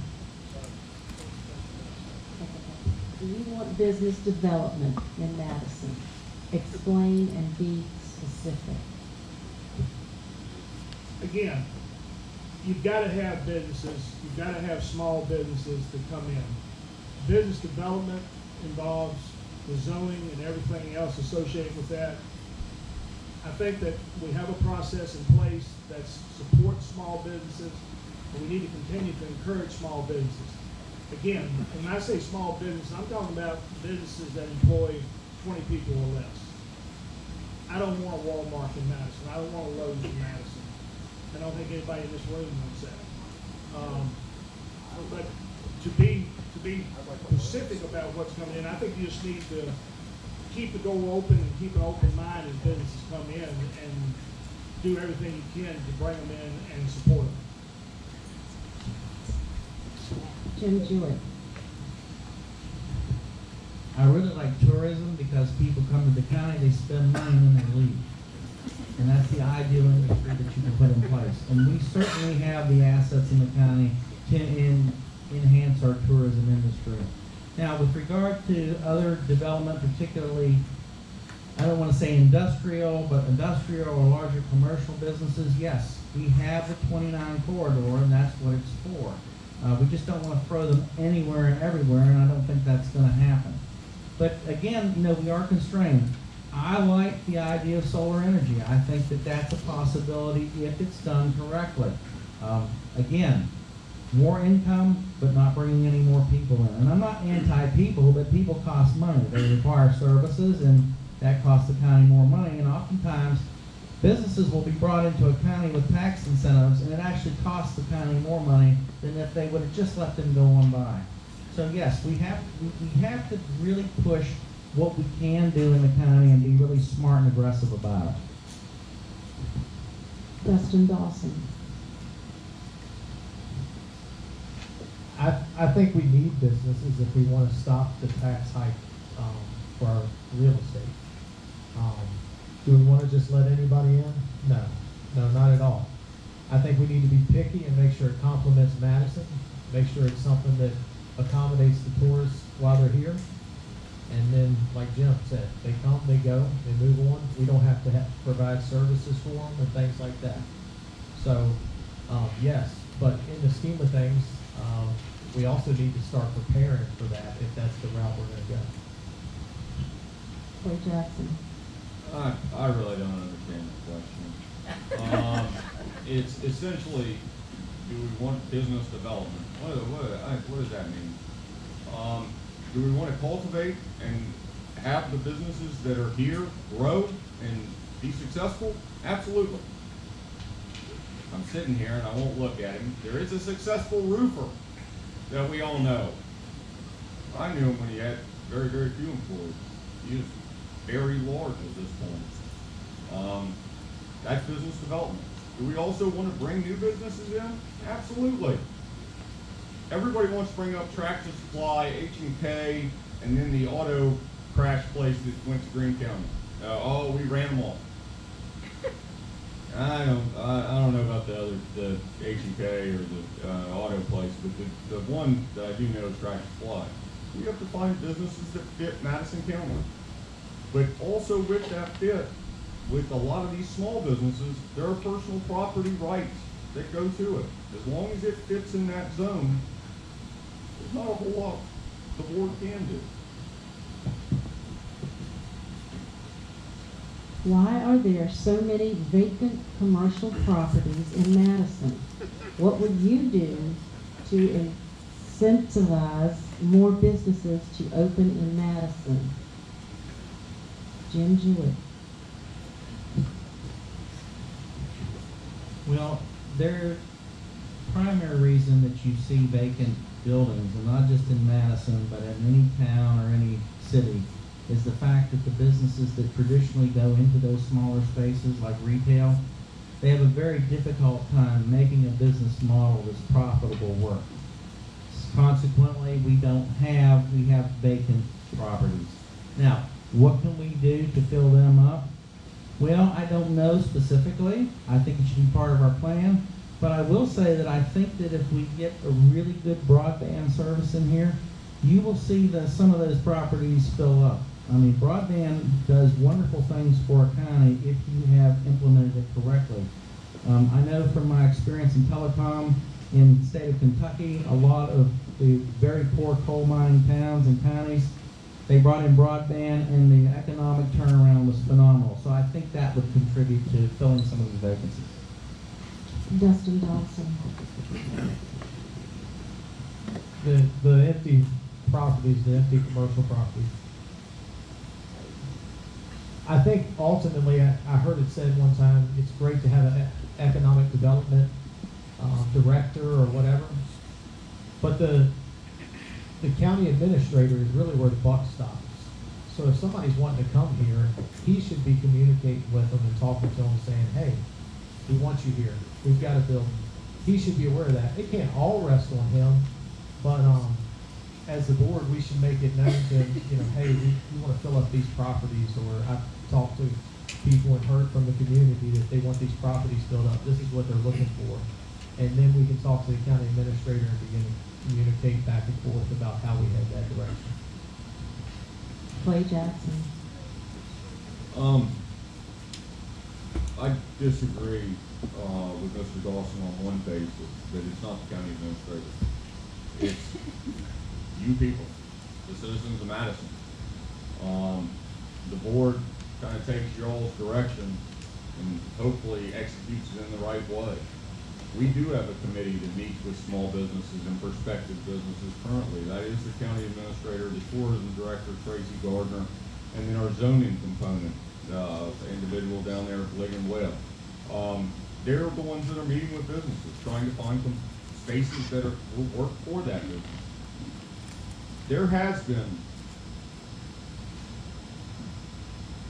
Do you want business development in Madison? Explain and be specific. Again, you've got to have businesses, you've got to have small businesses that come in. Business development involves the zoning and everything else associated with that. I think that we have a process in place that supports small businesses, and we need to continue to encourage small businesses. Again, when I say small business, I'm talking about businesses that employ 20 people or less. I don't want a Walmart in Madison. I don't want a Lowe's in Madison. I don't think anybody in this room wants that. But to be specific about what's coming in, I think you just need to keep the door open and keep an open mind as businesses come in and do everything you can to bring them in and support them. Jim Jewett. I really like tourism because people come to the county, they spend money and then they leave. And that's the ideal industry that you can put in place. And we certainly have the assets in the county to enhance our tourism industry. Now, with regard to other development, particularly, I don't want to say industrial, but industrial or larger commercial businesses, yes, we have the 29 corridor, and that's what it's for. We just don't want to throw them anywhere and everywhere, and I don't think that's going to happen. But again, we are constrained. I like the idea of solar energy. I think that that's a possibility if it's done correctly. Again, more income, but not bringing any more people in. And I'm not anti-people, but people cost money. They require services, and that costs the county more money. And oftentimes, businesses will be brought into a county with tax incentives, and it actually costs the county more money than if they would have just let them go on by. So yes, we have to really push what we can do in the county and be really smart and aggressive about it. Dustin Dawson. I think we need businesses if we want to stop the tax hike for our real estate. Do we want to just let anybody in? No, not at all. I think we need to be picky and make sure it complements Madison, make sure it's something that accommodates the tourists while they're here. And then, like Jim said, they come, they go, they move on. We don't have to provide services for them and things like that. So, yes, but in the scheme of things, we also need to start preparing for that if that's the route we're going to go. Clay Jackson. I really don't understand the question. It's essentially, do we want business development? What does that mean? Do we want to cultivate and have the businesses that are here grow and be successful? Absolutely. I'm sitting here and I won't look at him. There is a successful roofer that we all know. I knew him when he had very, very few employees. He was very large at this point. That's business development. Do we also want to bring new businesses in? Absolutely. Everybody wants to bring up Tractor Supply, H&K, and then the auto crash place that went to Greene County. We ran them all. I don't know about the H&K or the auto place, but the one that I do know is Tractor Supply. We have to find businesses that fit Madison County. But also with that fit, with a lot of these small businesses, there are personal property rights that go to it. As long as it fits in that zone, there's not a whole lot the board can do. Why are there so many vacant commercial properties in Madison? What would you do to incentivize more businesses to open in Madison? Jim Jewett. Well, their primary reason that you see vacant buildings, and not just in Madison, but in any town or any city, is the fact that the businesses that traditionally go into those smaller spaces, like retail, they have a very difficult time making a business model that's profitable work. Consequently, we have vacant properties. Now, what can we do to fill them up? Well, I don't know specifically. I think it should be part of our plan. But I will say that I think that if we get a really good broadband service in here, you will see that some of those properties fill up. I mean, broadband does wonderful things for a county if you have implemented it correctly. I know from my experience in telecom in the state of Kentucky, a lot of the very poor coal mining towns and counties, they brought in broadband and the economic turnaround was phenomenal. So I think that would contribute to filling some of these vacancies. Dustin Dawson. The empty properties, the empty commercial properties. I think ultimately, I heard it said one time, it's great to have an economic development director or whatever, but the county administrator is really where the buck stops. So if somebody's wanting to come here, he should be communicating with them and talking to them, saying, hey, we want you here. We've got a building. He should be aware of that. It can't all rest on him, but as the board, we should make it known to him, hey, we want to fill up these properties, or I've talked to people and heard from the community that they want these properties filled up. This is what they're looking for. And then we can talk to the county administrator and begin to communicate back and forth about how we head that direction. Clay Jackson. I disagree with Mr. Dawson on one basis, that it's not the county administrator. It's you people, the citizens of Madison. The board kind of takes y'all's direction and hopefully executes it in the right way. We do have a committee that meets with small businesses and prospective businesses currently. That is the county administrator, the tourism director, Tracy Gardner, and then our zoning component, individual down there at Ligon Webb. They're the ones that are meeting with businesses, trying to find some spaces that will work for that business. There has been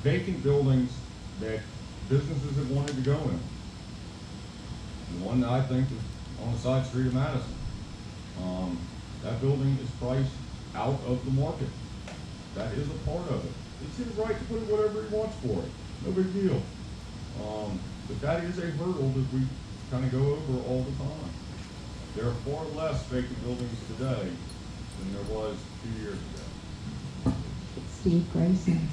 vacant buildings that businesses have wanted to go in. The one that I think is on the side street of Madison. That building is priced out of the market. That is a part of it. It's his right to put whatever he wants for it. No big deal. But that is a hurdle that we kind of go over all the time. There are far less vacant buildings today than there was 2 years ago. Steve Grayson.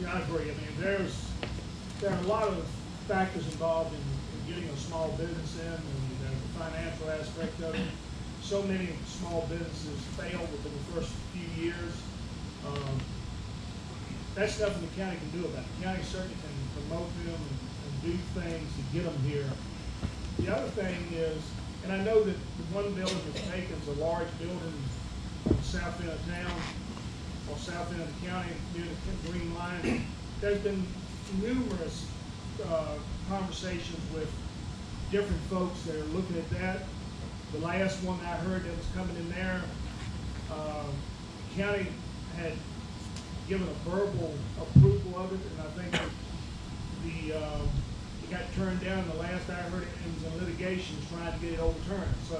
Yeah, I agree. I mean, there are a lot of factors involved in getting a small business in, and there's the financial aspect of it. So many small businesses fail within the first few years. That's nothing the county can do about it. The county certainly can promote them and do things to get them here. The other thing is, and I know that the one building that's taken is a large building on the south end of town, or south end of the county, near the Green Line. There's been numerous conversations with different folks that are looking at that. The last one I heard that was coming in there, the county had given a verbal approval of it, and I think that it got turned down. The last I heard, it was in litigation trying to get it overturned. So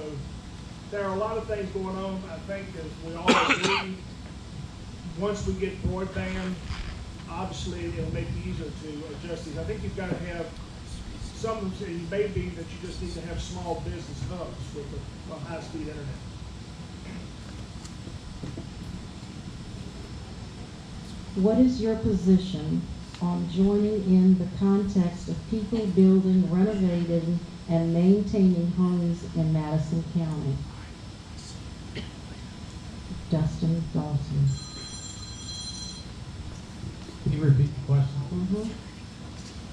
there are a lot of things going on. I think as we all agree, once we get broadband, obviously it'll make it easier to adjust these. I think you've got to have some, it may be that you just need to have small business hubs with a high-speed internet. What is your position on joining in the context of people building, renovating, and maintaining homes in Madison County? Dustin Dawson. Can you repeat the question?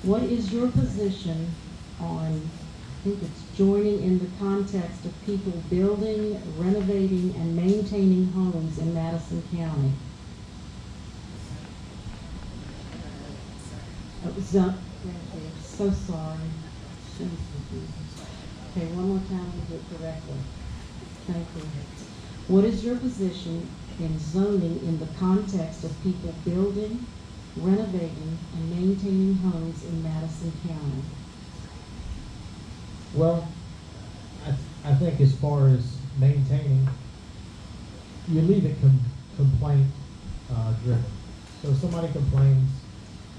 What is your position on, I think it's joining in the context of people building, renovating, and maintaining homes in Madison County? So sorry. Okay, one more time to do it correctly. Thank you. What is your position in zoning in the context of people building, renovating, and maintaining homes in Madison County? Well, I think as far as maintaining, you leave it complaint driven. So if somebody complains,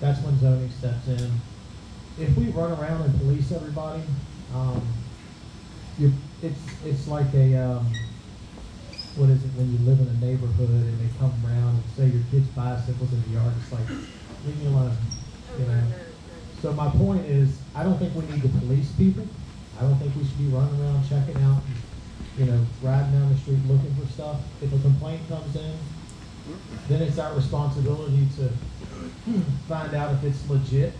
that's when zoning steps in. If we run around and police everybody, it's like a, what is it when you live in a neighborhood and they come around and say your kid's bicycles in the yard, it's like, leave me alone, you know? So my point is, I don't think we need to police people. I don't think we should be running around checking out, you know, riding down the street looking for stuff. If a complaint comes in, then it's our responsibility to find out if it's legit,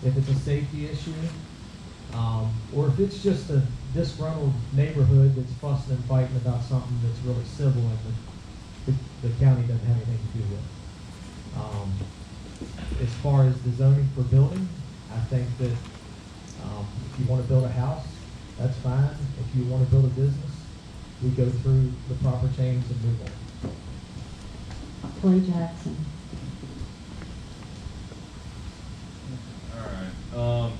if it's a safety issue, or if it's just a disgruntled neighborhood that's fussing and fighting about something that's really civil and the county doesn't have anything to do with. As far as the zoning for building, I think that if you want to build a house, that's fine. If you want to build a business, we go through the proper chains and move on. Clay Jackson. All right.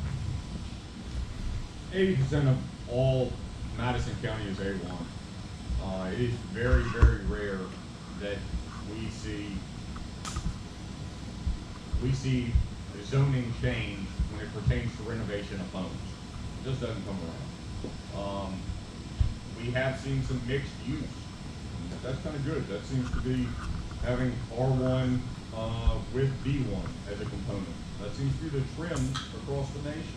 80% of all Madison County is A1. It is very, very rare that we see the zoning change when it pertains to renovation of homes. It just doesn't come around. We have seen some mixed use. That's kind of good. That seems to be having R1 with B1 as a component. That seems to be the trend across the nation.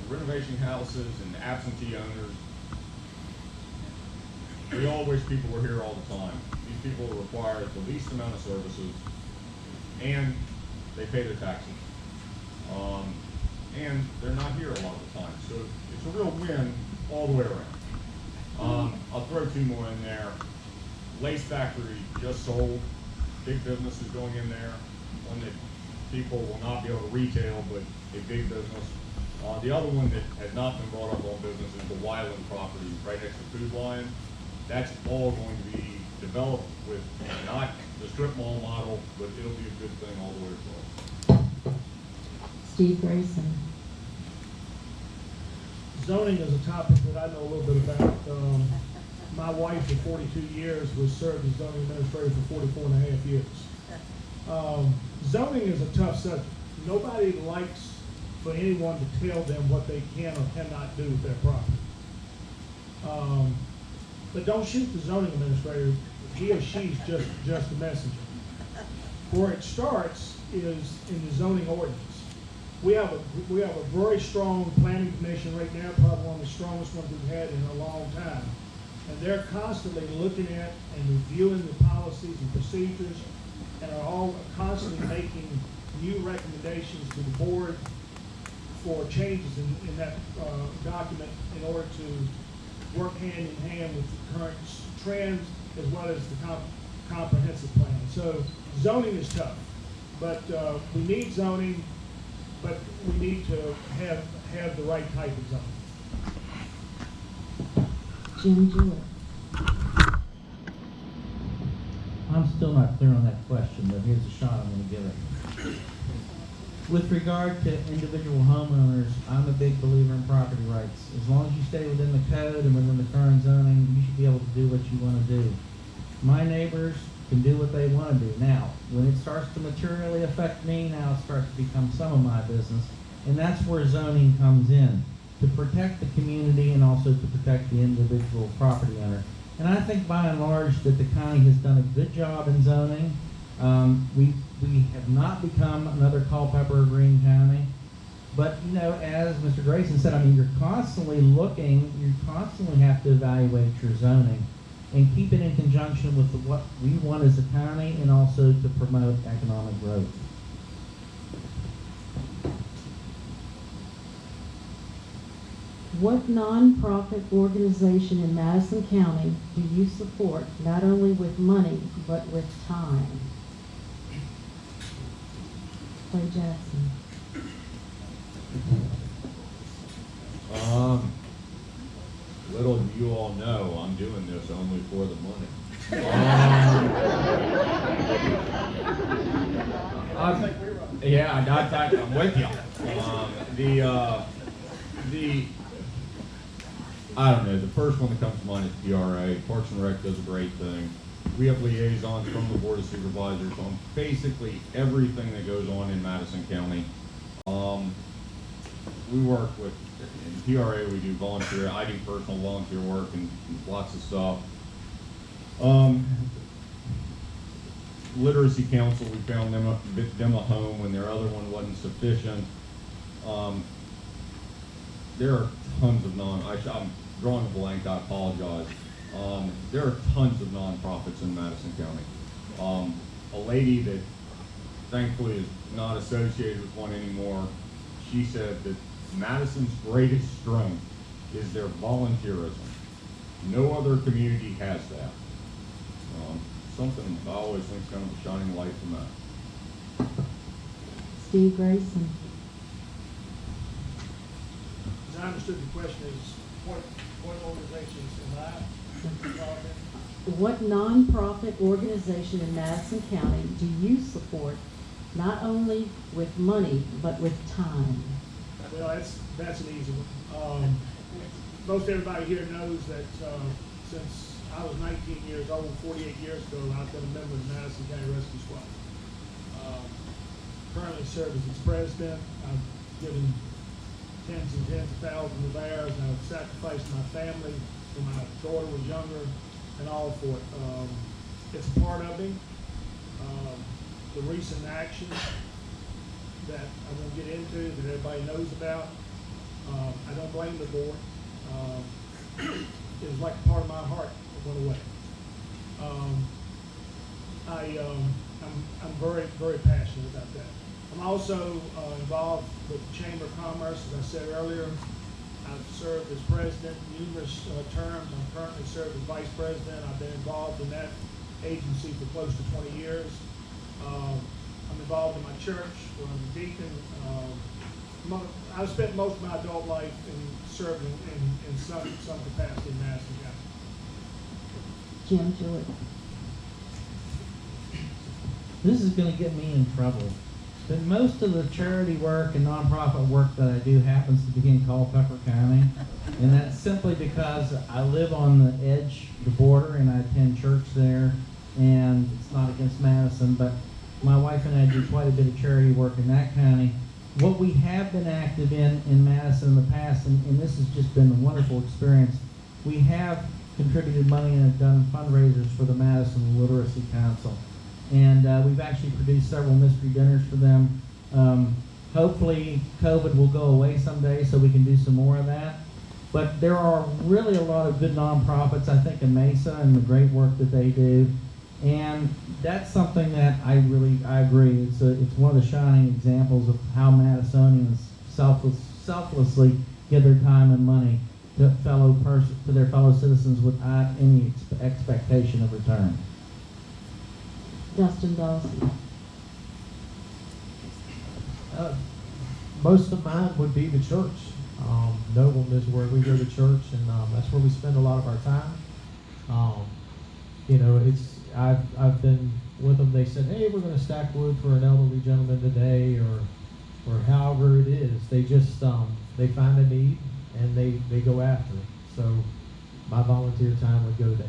Renovation houses and absentee owners, we all wish people were here all the time. These people require the least amount of services, and they pay their taxes. and they're not here a lot of the time. So it's a real win all the way around. I'll throw two more in there. Lace Factory just sold. Big business is going in there. One that people will not be able to retail, but a big business. The other one that has not been brought up on business is the Wyland property right next to Food Lion. That's all going to be developed with not the strip mall model, but it'll be a good thing all the way across. Steve Grayson. Zoning is a topic that I know a little bit about. My wife for 42 years was served as zoning administrator for 44 and a half years. Zoning is a tough subject. Nobody likes for anyone to tell them what they can or cannot do with their property. But don't shoot the zoning administrator. He or she's just a messenger. Where it starts is in the zoning ordinance. We have a very strong planning commission right now, probably one of the strongest ones we've had in a long time. And they're constantly looking at and reviewing the policies and procedures, and are all constantly making new recommendations to the board for changes in that document in order to work hand in hand with the current trends as well as the comprehensive plan. So zoning is tough, but we need zoning, but we need to have the right type of zoning. Jim Jewett. I'm still not clear on that question, but here's a shot I'm going to give it. With regard to individual homeowners, I'm a big believer in property rights. As long as you stay within the code and within the current zoning, you should be able to do what you want to do. My neighbors can do what they want to do. Now, when it starts to materially affect me, now it starts to become some of my business, and that's where zoning comes in, to protect the community and also to protect the individual property owner. And I think by and large that the county has done a good job in zoning. We have not become another Culpeper or Greene County, but you know, as Mr. Grayson said, I mean, you're constantly looking, you constantly have to evaluate your zoning and keep it in conjunction with what we want as a county and also to promote economic growth. What nonprofit organization in Madison County do you support, not only with money, but with time? Clay Jackson. Little do you all know, I'm doing this only for the money. I'm with you. I don't know, the first one that comes to mind is PRA. Parks and Rec does a great thing. We have liaisons from the Board of Supervisors on basically everything that goes on in Madison County. We work with, in PRA we do volunteer, I do personal volunteer work and lots of stuff. Literacy Council, we found them a home when their other one wasn't sufficient. There are tons of I'm drawing a blank, I apologize. There are tons of nonprofits in Madison County. A lady that thankfully is not associated with one anymore, she said that Madison's greatest strength is their volunteerism. No other community has that. Something I always think is kind of a shining light from that. Steve Grayson. As I understood the question is, what organizations am I involved in? What nonprofit organization in Madison County do you support, not only with money, but with time? Well, that's an easy one. Most everybody here knows that since I was 19 years old, 48 years ago, I've been a member of the Madison County Rescue Squad. Currently serve as its president. I've given tens and tens of thousands of hours, and I've sacrificed my family when my daughter was younger and all for it. It's a part of me. The recent actions that I won't get into, that everybody knows about, I don't blame the board. It was like a part of my heart that went away. I'm very, very passionate about that. I'm also involved with the Chamber of Commerce, as I said earlier. I've served as president numerous terms. I'm currently served as vice president. I've been involved in that agency for close to 20 years. I'm involved in my church, where I'm a deacon. I've spent most of my adult life serving in some capacity in Madison County. Jim Jewett. This is going to get me in trouble. But most of the charity work and nonprofit work that I do happens to be in Culpeper County. And that's simply because I live on the edge, the border, and I attend church there. And it's not against Madison, but my wife and I do quite a bit of charity work in that county. What we have been active in Madison in the past, and this has just been a wonderful experience, we have contributed money and have done fundraisers for the Madison Literacy Council. And we've actually produced several mystery dinners for them. Hopefully COVID will go away someday so we can do some more of that. But there are really a lot of good nonprofits, I think, in Mesa and the great work that they do. And that's something that I agree. It's one of the shining examples of how Madisonians selflessly give their time and money to their fellow citizens without any expectation of return. Dustin Dawson. Most of mine would be the church. Noble is where we go to church, and that's where we spend a lot of our time. I've been with them. They said, "Hey, we're going to stack wood for an elderly gentleman today," or however it is. They just they find a need and they go after it. So my volunteer time would go there.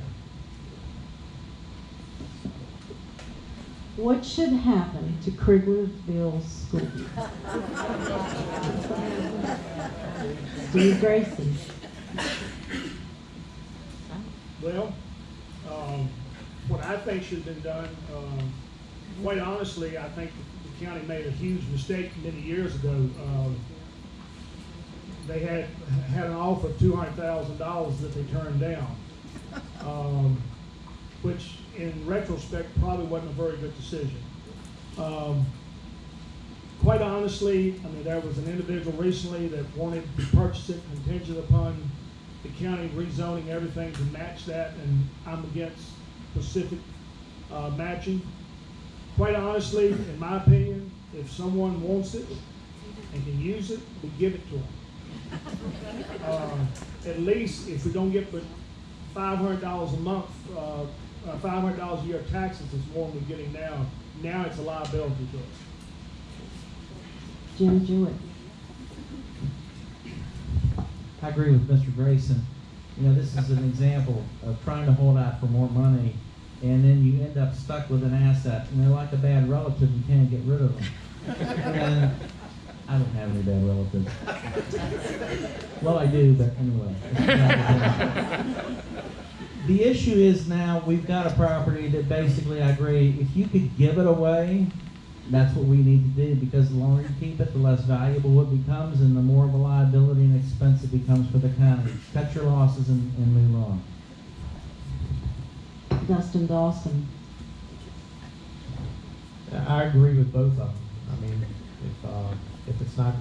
What should happen to Kriglersville School? Steve Grayson. Well, what I think should have been done, quite honestly, I think the county made a huge mistake many years ago. They had an offer of $200,000 that they turned down, which in retrospect probably wasn't a very good decision. Quite honestly, I mean, there was an individual recently that wanted to purchase it contingent upon the county rezoning everything to match that, and I'm against specific matching. Quite honestly, in my opinion, if someone wants it and can use it, we give it to them. At least if we don't get but $500 a month, $500 a year of taxes is more than we're getting now. Now it's a liability to us. Jim Jewett. I agree with Mr. Grayson. You know, this is an example of trying to hold out for more money, and then you end up stuck with an asset, and they're like a bad relative, you can't get rid of them. And I don't have any bad relatives. Well, I do, but anyway. The issue is now we've got a property that basically, I agree, if you could give it away, that's what we need to do, because the longer you keep it, the less valuable it becomes, and the more of a liability and expense it becomes for the county. Cut your losses and move on. Dustin Dawson. I agree with both of them. I mean, if it's not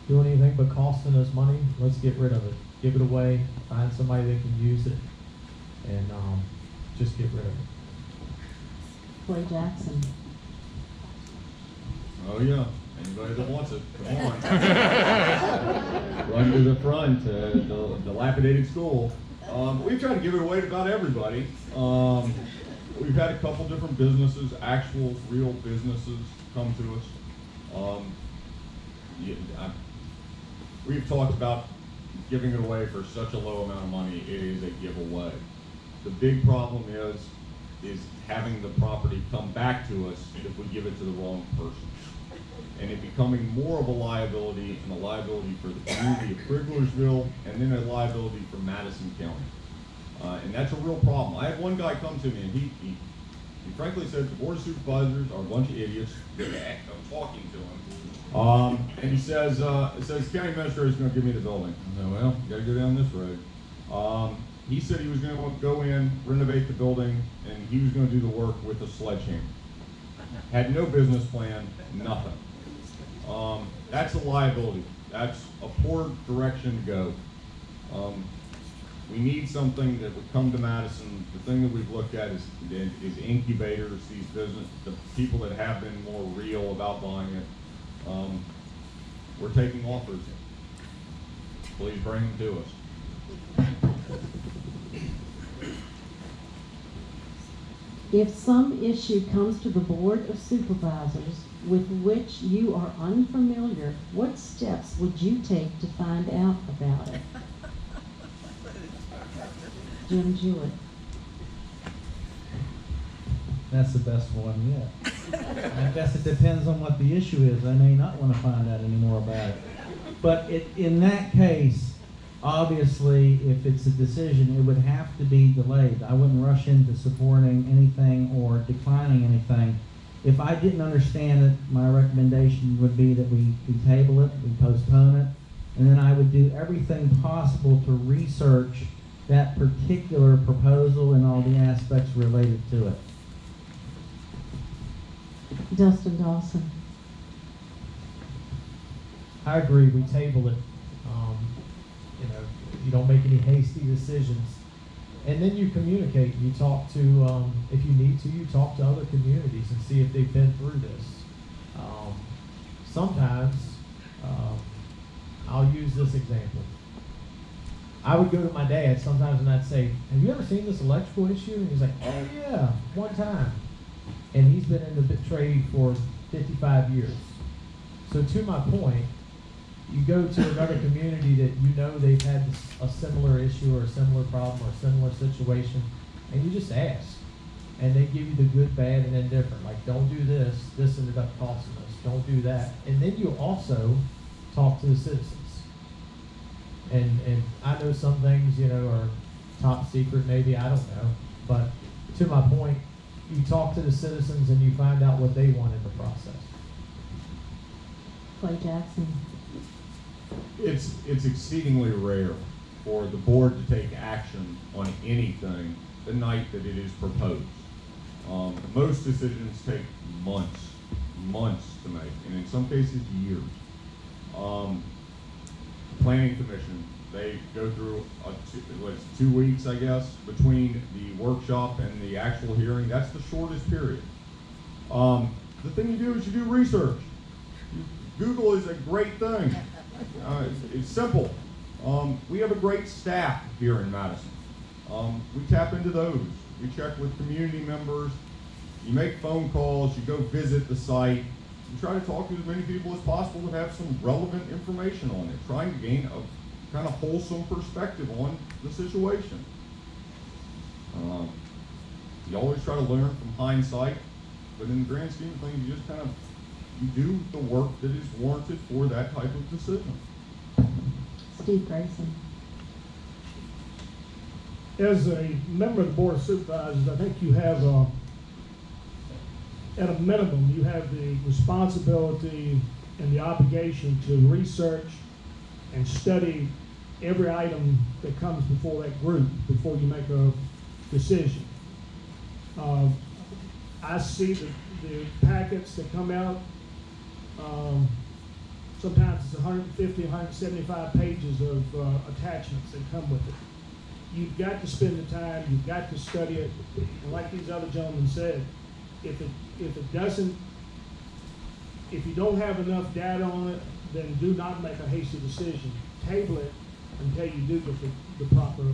doing anything but costing us money, let's get rid of it. Give it away, find somebody that can use it, and just get rid of it. Clay Jackson. Oh yeah, anybody that wants it, come on. Run to the front, the dilapidated school. We've tried to give it away to about everybody. We've had a couple different businesses, actual real businesses, come to us. We've talked about giving it away for such a low amount of money. It is a giveaway. The big problem is having the property come back to us if we give it to the wrong person, and it becoming more of a liability, and a liability for the community of Kriglersville, and then a liability for Madison County. And that's a real problem. I had one guy come to me, and he frankly said the Board of Supervisors are a bunch of idiots. I'm talking to him. And he says, county administrator is going to give me the building. I said, well, you got to go down this road. He said he was going to go in, renovate the building, and he was going to do the work with a sledgehammer. Had no business plan, nothing. That's a liability. That's a poor direction to go. We need something that would come to Madison. The thing that we've looked at is incubators, these business, the people that have been more real about buying it. We're taking offers. Please bring them to us. If some issue comes to the Board of Supervisors with which you are unfamiliar, what steps would you take to find out about it? Jim Jewett. That's the best one yet. I guess it depends on what the issue is. I may not want to find out any more about it. But in that case, obviously, if it's a decision, it would have to be delayed. I wouldn't rush into supporting anything or declining anything. If I didn't understand it, my recommendation would be that we table it, we postpone it, and then I would do everything possible to research that particular proposal and all the aspects related to it. Dustin Dawson. I agree, we table it. You don't make any hasty decisions. And then you communicate, you talk to, if you need to, you talk to other communities and see if they've been through this. Sometimes, I'll use this example. I would go to my dad sometimes and I'd say, have you ever seen this electrical issue? And he's like, oh yeah, one time. And he's been in the trade for 55 years. So to my point, you go to another community that you know they've had a similar issue or a similar problem or a similar situation, and you just ask. And they give you the good, bad, and indifferent. Like, don't do this, this ended up costing us. Don't do that. And then you also talk to the citizens. And I know some things, are top secret, maybe, I don't know. But to my point, you talk to the citizens and you find out what they want in the process. Clay Jackson. It's exceedingly rare for the board to take action on anything the night that it is proposed. Most decisions take months to make, and in some cases years. Planning Commission, they go through 2 weeks, I guess, between the workshop and the actual hearing. That's the shortest period. The thing you do is you do research. Google is a great thing. It's simple. We have a great staff here in Madison. We tap into those. We check with community members. You make phone calls. You go visit the site. You try to talk to as many people as possible to have some relevant information on it, trying to gain a kind of wholesome perspective on the situation. You always try to learn from hindsight, but in the grand scheme of things, you just you do the work that is warranted for that type of decision. Steve Grayson. As a member of the Board of Supervisors, I think you have, at a minimum, you have the responsibility and the obligation to research and study every item that comes before that group before you make a decision. I see the packets that come out. Sometimes it's 150, 175 pages of attachments that come with it. You've got to spend the time, you've got to study it, and like these other gentlemen said, if you don't have enough data on it, then do not make a hasty decision. Table it until you do get the proper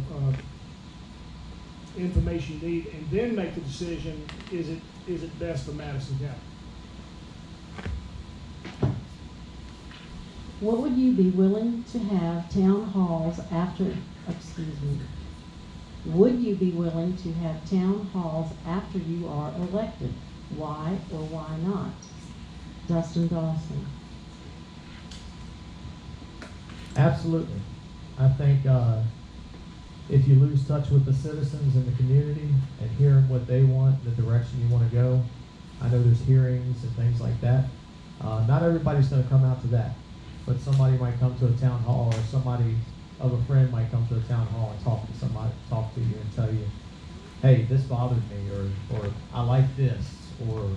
information you need, and then make the decision, is it best for Madison County? What would you be willing to have town halls would you be willing to have town halls after you are elected? Why or why not? Dustin Dawson. Absolutely. I think if you lose touch with the citizens in the community and hearing what they want, the direction you want to go, I know there's hearings and things like that. Not everybody's going to come out to that, but somebody might come to a town hall, or somebody of a friend might come to a town hall and talk to you and tell you, hey, this bothered me, or I like this, or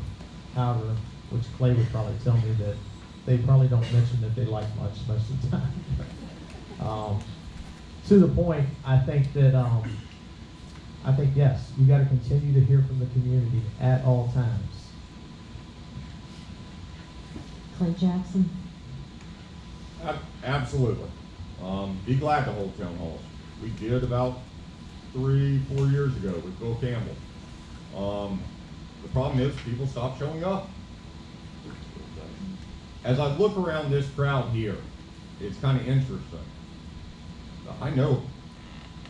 however, which Clay would probably tell me that they probably don't mention that they like much most of the time. To the point, I think yes, you gotta continue to hear from the community at all times. Clay Jackson? Absolutely. Be glad to hold town halls. We did about 3-4 years ago with Bill Campbell. The problem is people stop showing up. As I look around this crowd here, it's kind of interesting. I know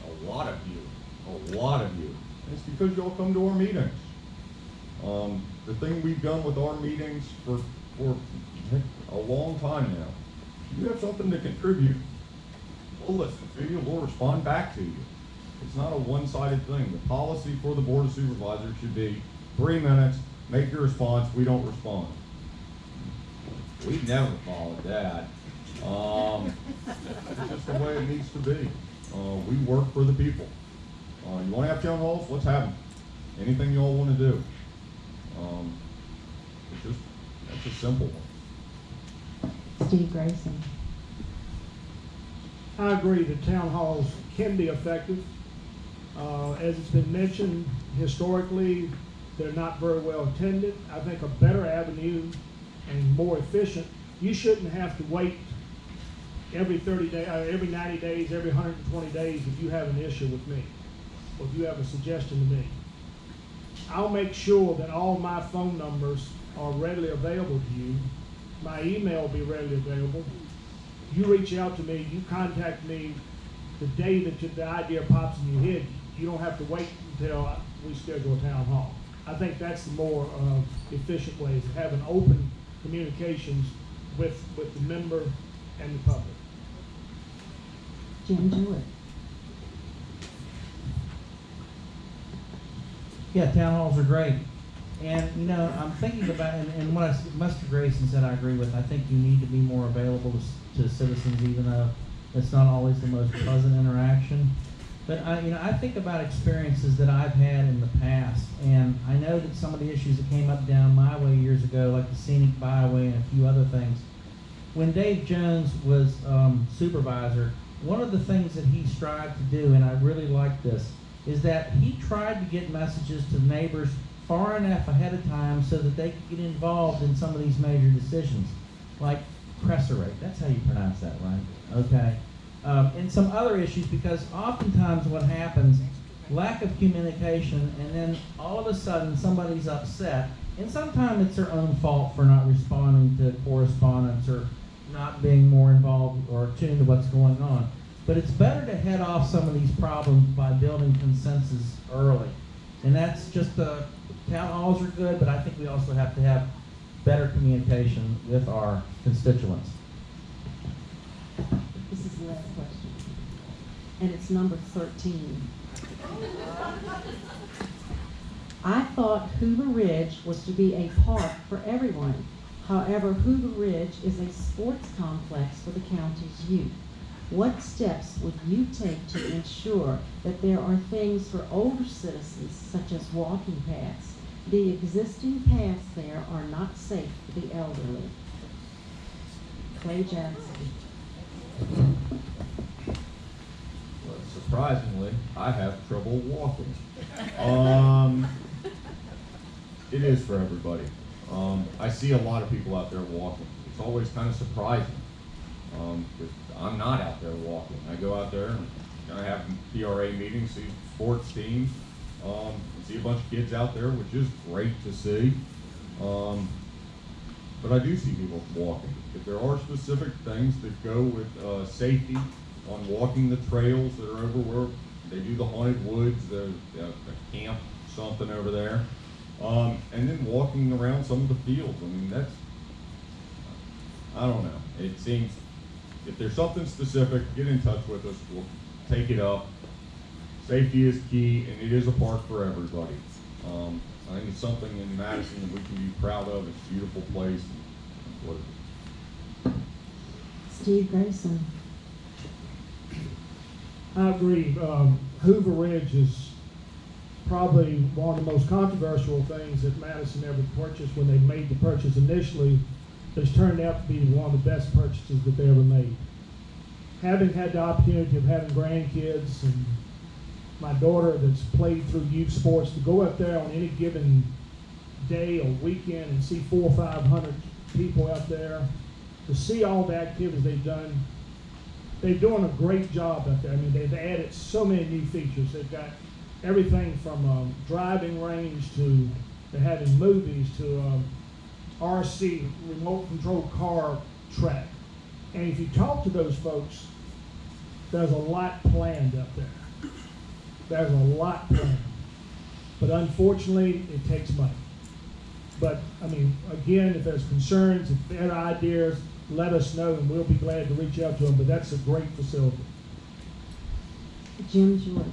a lot of you, and it's because y'all come to our meetings. The thing we've done with our meetings for a long time now, if you have something to contribute, we'll listen to you, we'll respond back to you. It's not a one-sided thing. The policy for the Board of Supervisors should be 3 minutes, make your response, we don't respond. We've never followed that. It's just the way it needs to be. We work for the people. You want to have town halls? Let's have them. Anything you all want to do. That's a simple one. Steve Grayson? I agree that town halls can be effective. As it's been mentioned, historically, they're not very well attended. I think a better avenue and more efficient, you shouldn't have to wait every 30 days, every 90 days, every 120 days if you have an issue with me, or if you have a suggestion to me. I'll make sure that all my phone numbers are readily available to you. My email will be readily available. You reach out to me, you contact me the day that the idea pops in your head. You don't have to wait until we schedule a town hall. I think that's the more efficient way, is to have an open communications with the member and the public. Jim Jewett? Yeah, town halls are great. And, you know, I'm thinking about, and what Mr. Grayson said I agree with, I think you need to be more available to citizens, even though it's not always the most pleasant interaction. But I think about experiences that I've had in the past, and I know that some of the issues that came up down my way years ago, like the scenic byway and a few other things, when Dave Jones was supervisor, one of the things that he strived to do, and I really like this, is that he tried to get messages to neighbors far enough ahead of time so that they could get involved in some of these major decisions, like Cresser rate. That's how you pronounce that, right? Okay. And some other issues, because oftentimes what happens, lack of communication, and then all of a sudden somebody's upset, and sometimes it's their own fault for not responding to correspondence or not being more involved or attuned to what's going on. But it's better to head off some of these problems by building consensus early. And that's just town halls are good, but I think we also have to have better communication with our constituents. This is the last question, and it's number 13. I thought Hoover Ridge was to be a park for everyone. However, Hoover Ridge is a sports complex for the county's youth. What steps would you take to ensure that there are things for older citizens, such as walking paths? The existing paths there are not safe for the elderly. Clay Jackson. Well, surprisingly, I have trouble walking. It is for everybody. I see a lot of people out there walking. It's always kind of surprising. Because I'm not out there walking. I go out there and I have PRA meetings, see sports teams, and see a bunch of kids out there, which is great to see. But I do see people walking. If there are specific things that go with safety on walking the trails that are over where they do the haunted woods, the camp, something over there, and then walking around some of the fields. I mean, that's, I don't know. It seems, if there's something specific, get in touch with us. We'll take it up. Safety is key, and it is a park for everybody. I think it's something in Madison that we can be proud of. It's a beautiful place. That's what it is. Steve Grayson. I agree. Hoover Ridge is probably one of the most controversial things that Madison ever purchased when they made the purchase initially. but it's turned out to be one of the best purchases that they ever made. Having had the opportunity of having grandkids and my daughter that's played through youth sports, to go up there on any given day or weekend and see 400 or 500 people out there, to see all the activities they've done, they're doing a great job out there. I mean, they've added so many new features. They've got everything from driving range to they're having movies to RC, remote control car track. And if you talk to those folks, there's a lot planned up there. There's a lot planned. But unfortunately, it takes money. But, I mean, again, if there's concerns, if there are ideas, let us know, and we'll be glad to reach out to them. But that's a great facility. Jim Jewett.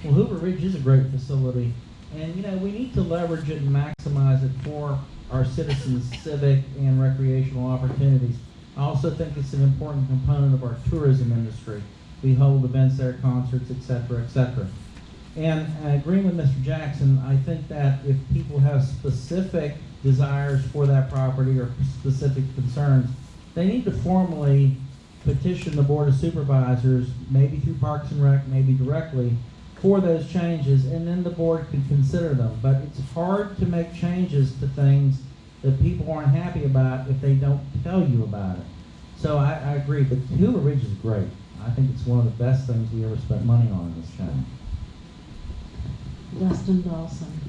Well, Hoover Ridge is a great facility, and we need to leverage it and maximize it for our citizens' civic and recreational opportunities. I also think it's an important component of our tourism industry. We hold events there, concerts, etc., etc. And agreeing with Mr. Jackson, I think that if people have specific desires for that property or specific concerns, they need to formally petition the Board of Supervisors, maybe through Parks and Rec, maybe directly, for those changes, and then the board could consider them. But it's hard to make changes to things that people aren't happy about if they don't tell you about it. So I agree, but Hoover Ridge is great. I think it's one of the best things we ever spent money on in this town. Dustin Dawson.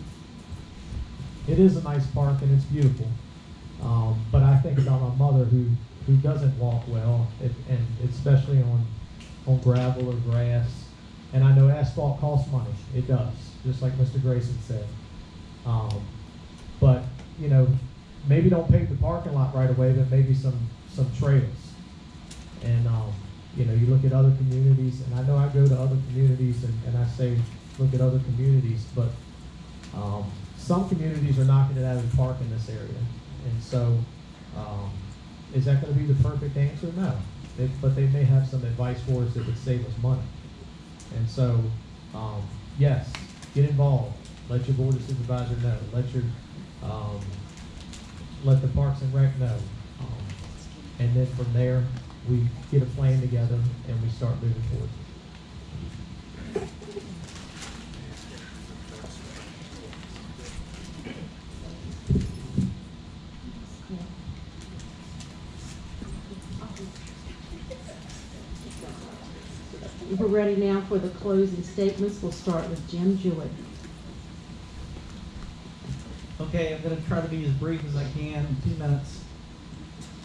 It is a nice park and it's beautiful. But I think about my mother who doesn't walk well, and especially on gravel or grass. And I know asphalt costs money. It does, just like Mr. Grayson said. But maybe don't pave the parking lot right away, but maybe some trails. And you look at other communities, and I know I go to other communities and I say look at other communities, but some communities are knocking it out of the park in this area. And so is that going to be the perfect answer? No. But they may have some advice for us that would save us money. And so, yes, get involved. Let your Board of Supervisors know. Let the Parks and Rec know. And then from there, we get a plan together and we start moving forward. We're ready now for the closing statements. We'll start with Jim Jewett. Okay, I'm going to try to be as brief as I can in 2 minutes.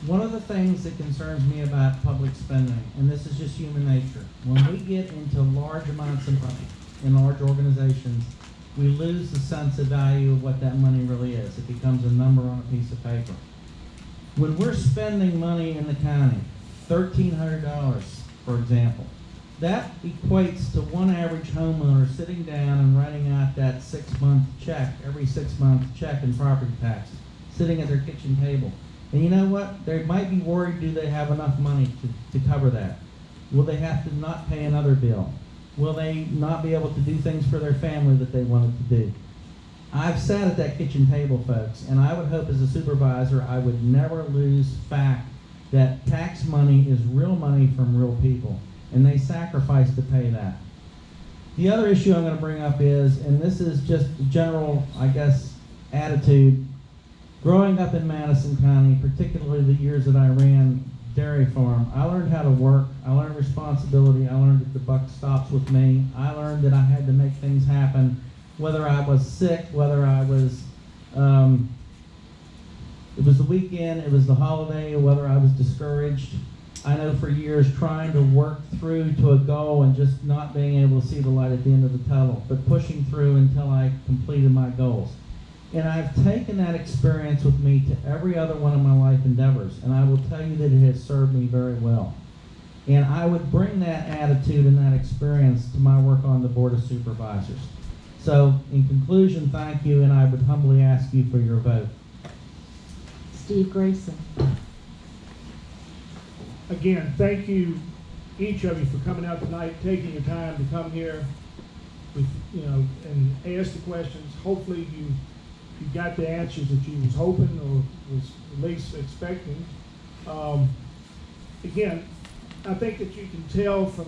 One of the things that concerns me about public spending, and this is just human nature, when we get into large amounts of money in large organizations, we lose the sense of value of what that money really is. It becomes a number on a piece of paper. When we're spending money in the county, $1,300, for example, that equates to one average homeowner sitting down and writing out that 6-month check, every 6-month check in property tax, sitting at their kitchen table. And you know what? They might be worried, do they have enough money to cover that? Will they have to not pay another bill? Will they not be able to do things for their family that they wanted to do? I've sat at that kitchen table, folks, and I would hope as a supervisor I would never lose fact that tax money is real money from real people, and they sacrifice to pay that. The other issue I'm going to bring up is, and this is just a general, I guess, attitude, growing up in Madison County, particularly the years that I ran dairy farm, I learned how to work, I learned responsibility, I learned that the buck stops with me, I learned that I had to make things happen, whether I was sick, whether I was, it was the weekend, it was the holiday, whether I was discouraged. I know for years trying to work through to a goal and just not being able to see the light at the end of the tunnel, but pushing through until I completed my goals. And I've taken that experience with me to every other one of my life endeavors, and I will tell you that it has served me very well. And I would bring that attitude and that experience to my work on the Board of Supervisors. So, in conclusion, thank you, and I would humbly ask you for your vote. Steve Grayson. Again, thank you, each of you, for coming out tonight, taking your time to come here, and ask the questions. Hopefully you you got the answers that you was hoping or was at least expecting. Again, I think that you can tell from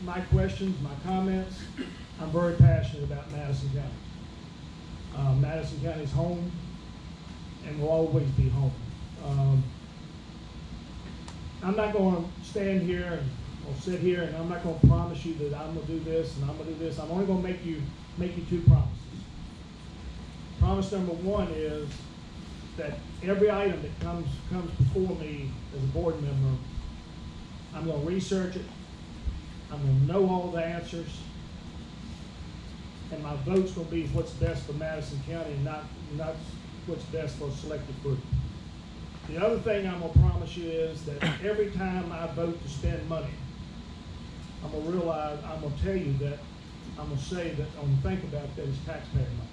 my questions, my comments, I'm very passionate about Madison County. Madison County is home and will always be home. I'm not going to stand here or sit here and I'm not going to promise you that I'm going to do this and I'm going to do this. I'm only going to make you two promises. Promise number one is that every item that comes before me as a board member, I'm going to research it. I'm going to know all the answers. And my vote's going to be what's best for Madison County and not what's best for a selected group. The other thing I'm going to promise you is that every time I vote to spend money, I'm going to tell you that, I'm going to say that, I'm going to think about that as taxpayer money.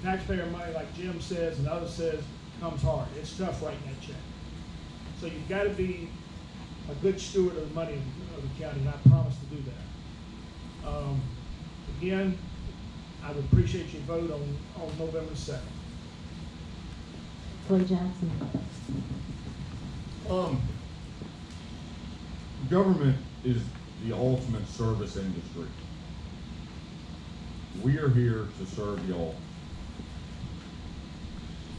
Taxpayer money, like Jim says and others says, comes hard. It's tough writing that check. So you've got to be a good steward of the money of the county, and I promise to do that. Again, I would appreciate your vote on November 2nd. Clay Jackson. Government is the ultimate service industry. We are here to serve y'all.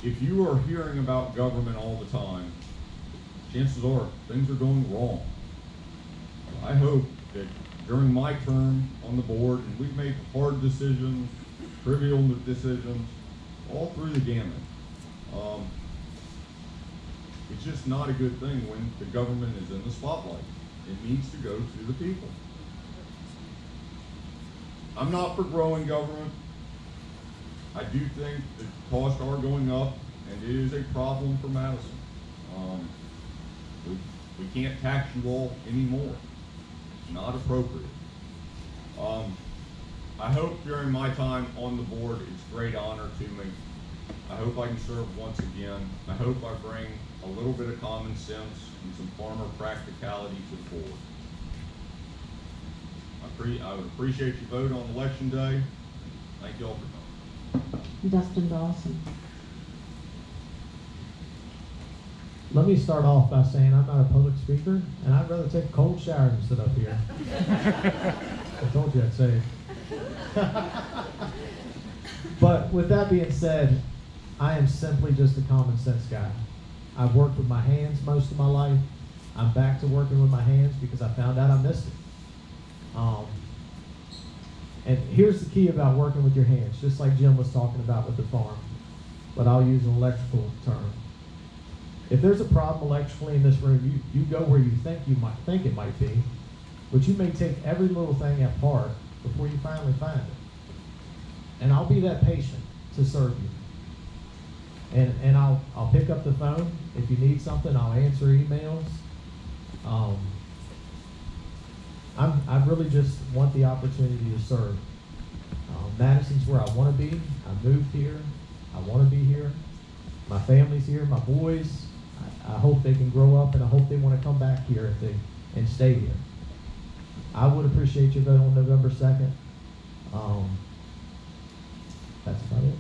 If you are hearing about government all the time, chances are things are going wrong. I hope that during my term on the board, and we've made hard decisions, trivial decisions, all through the gamut. It's just not a good thing when the government is in the spotlight. It needs to go to the people. I'm not for growing government. I do think that costs are going up, and it is a problem for Madison. We can't tax you all anymore. It's not appropriate. I hope during my time on the board, it's a great honor to me. I hope I can serve once again. I hope I bring a little bit of common sense and some farmer practicality to the board. I would appreciate your vote on election day. Thank you all for coming. Dustin Dawson. Let me start off by saying I'm not a public speaker, and I'd rather take a cold shower than sit up here. I told you I'd say it. But with that being said, I am simply just a common sense guy. I've worked with my hands most of my life. I'm back to working with my hands because I found out I missed it. And here's the key about working with your hands, just like Jim was talking about with the farm, but I'll use an electrical term. If there's a problem electrically in this room, you go where you think it might be, but you may take every little thing apart before you finally find it. And I'll be that patient to serve you. And I'll pick up the phone. If you need something, I'll answer emails. I really just want the opportunity to serve. Madison's where I want to be. I moved here. I want to be here. My family's here. My boys. I hope they can grow up, and I hope they want to come back here and stay here. I would appreciate your vote on November 2nd. That's about it.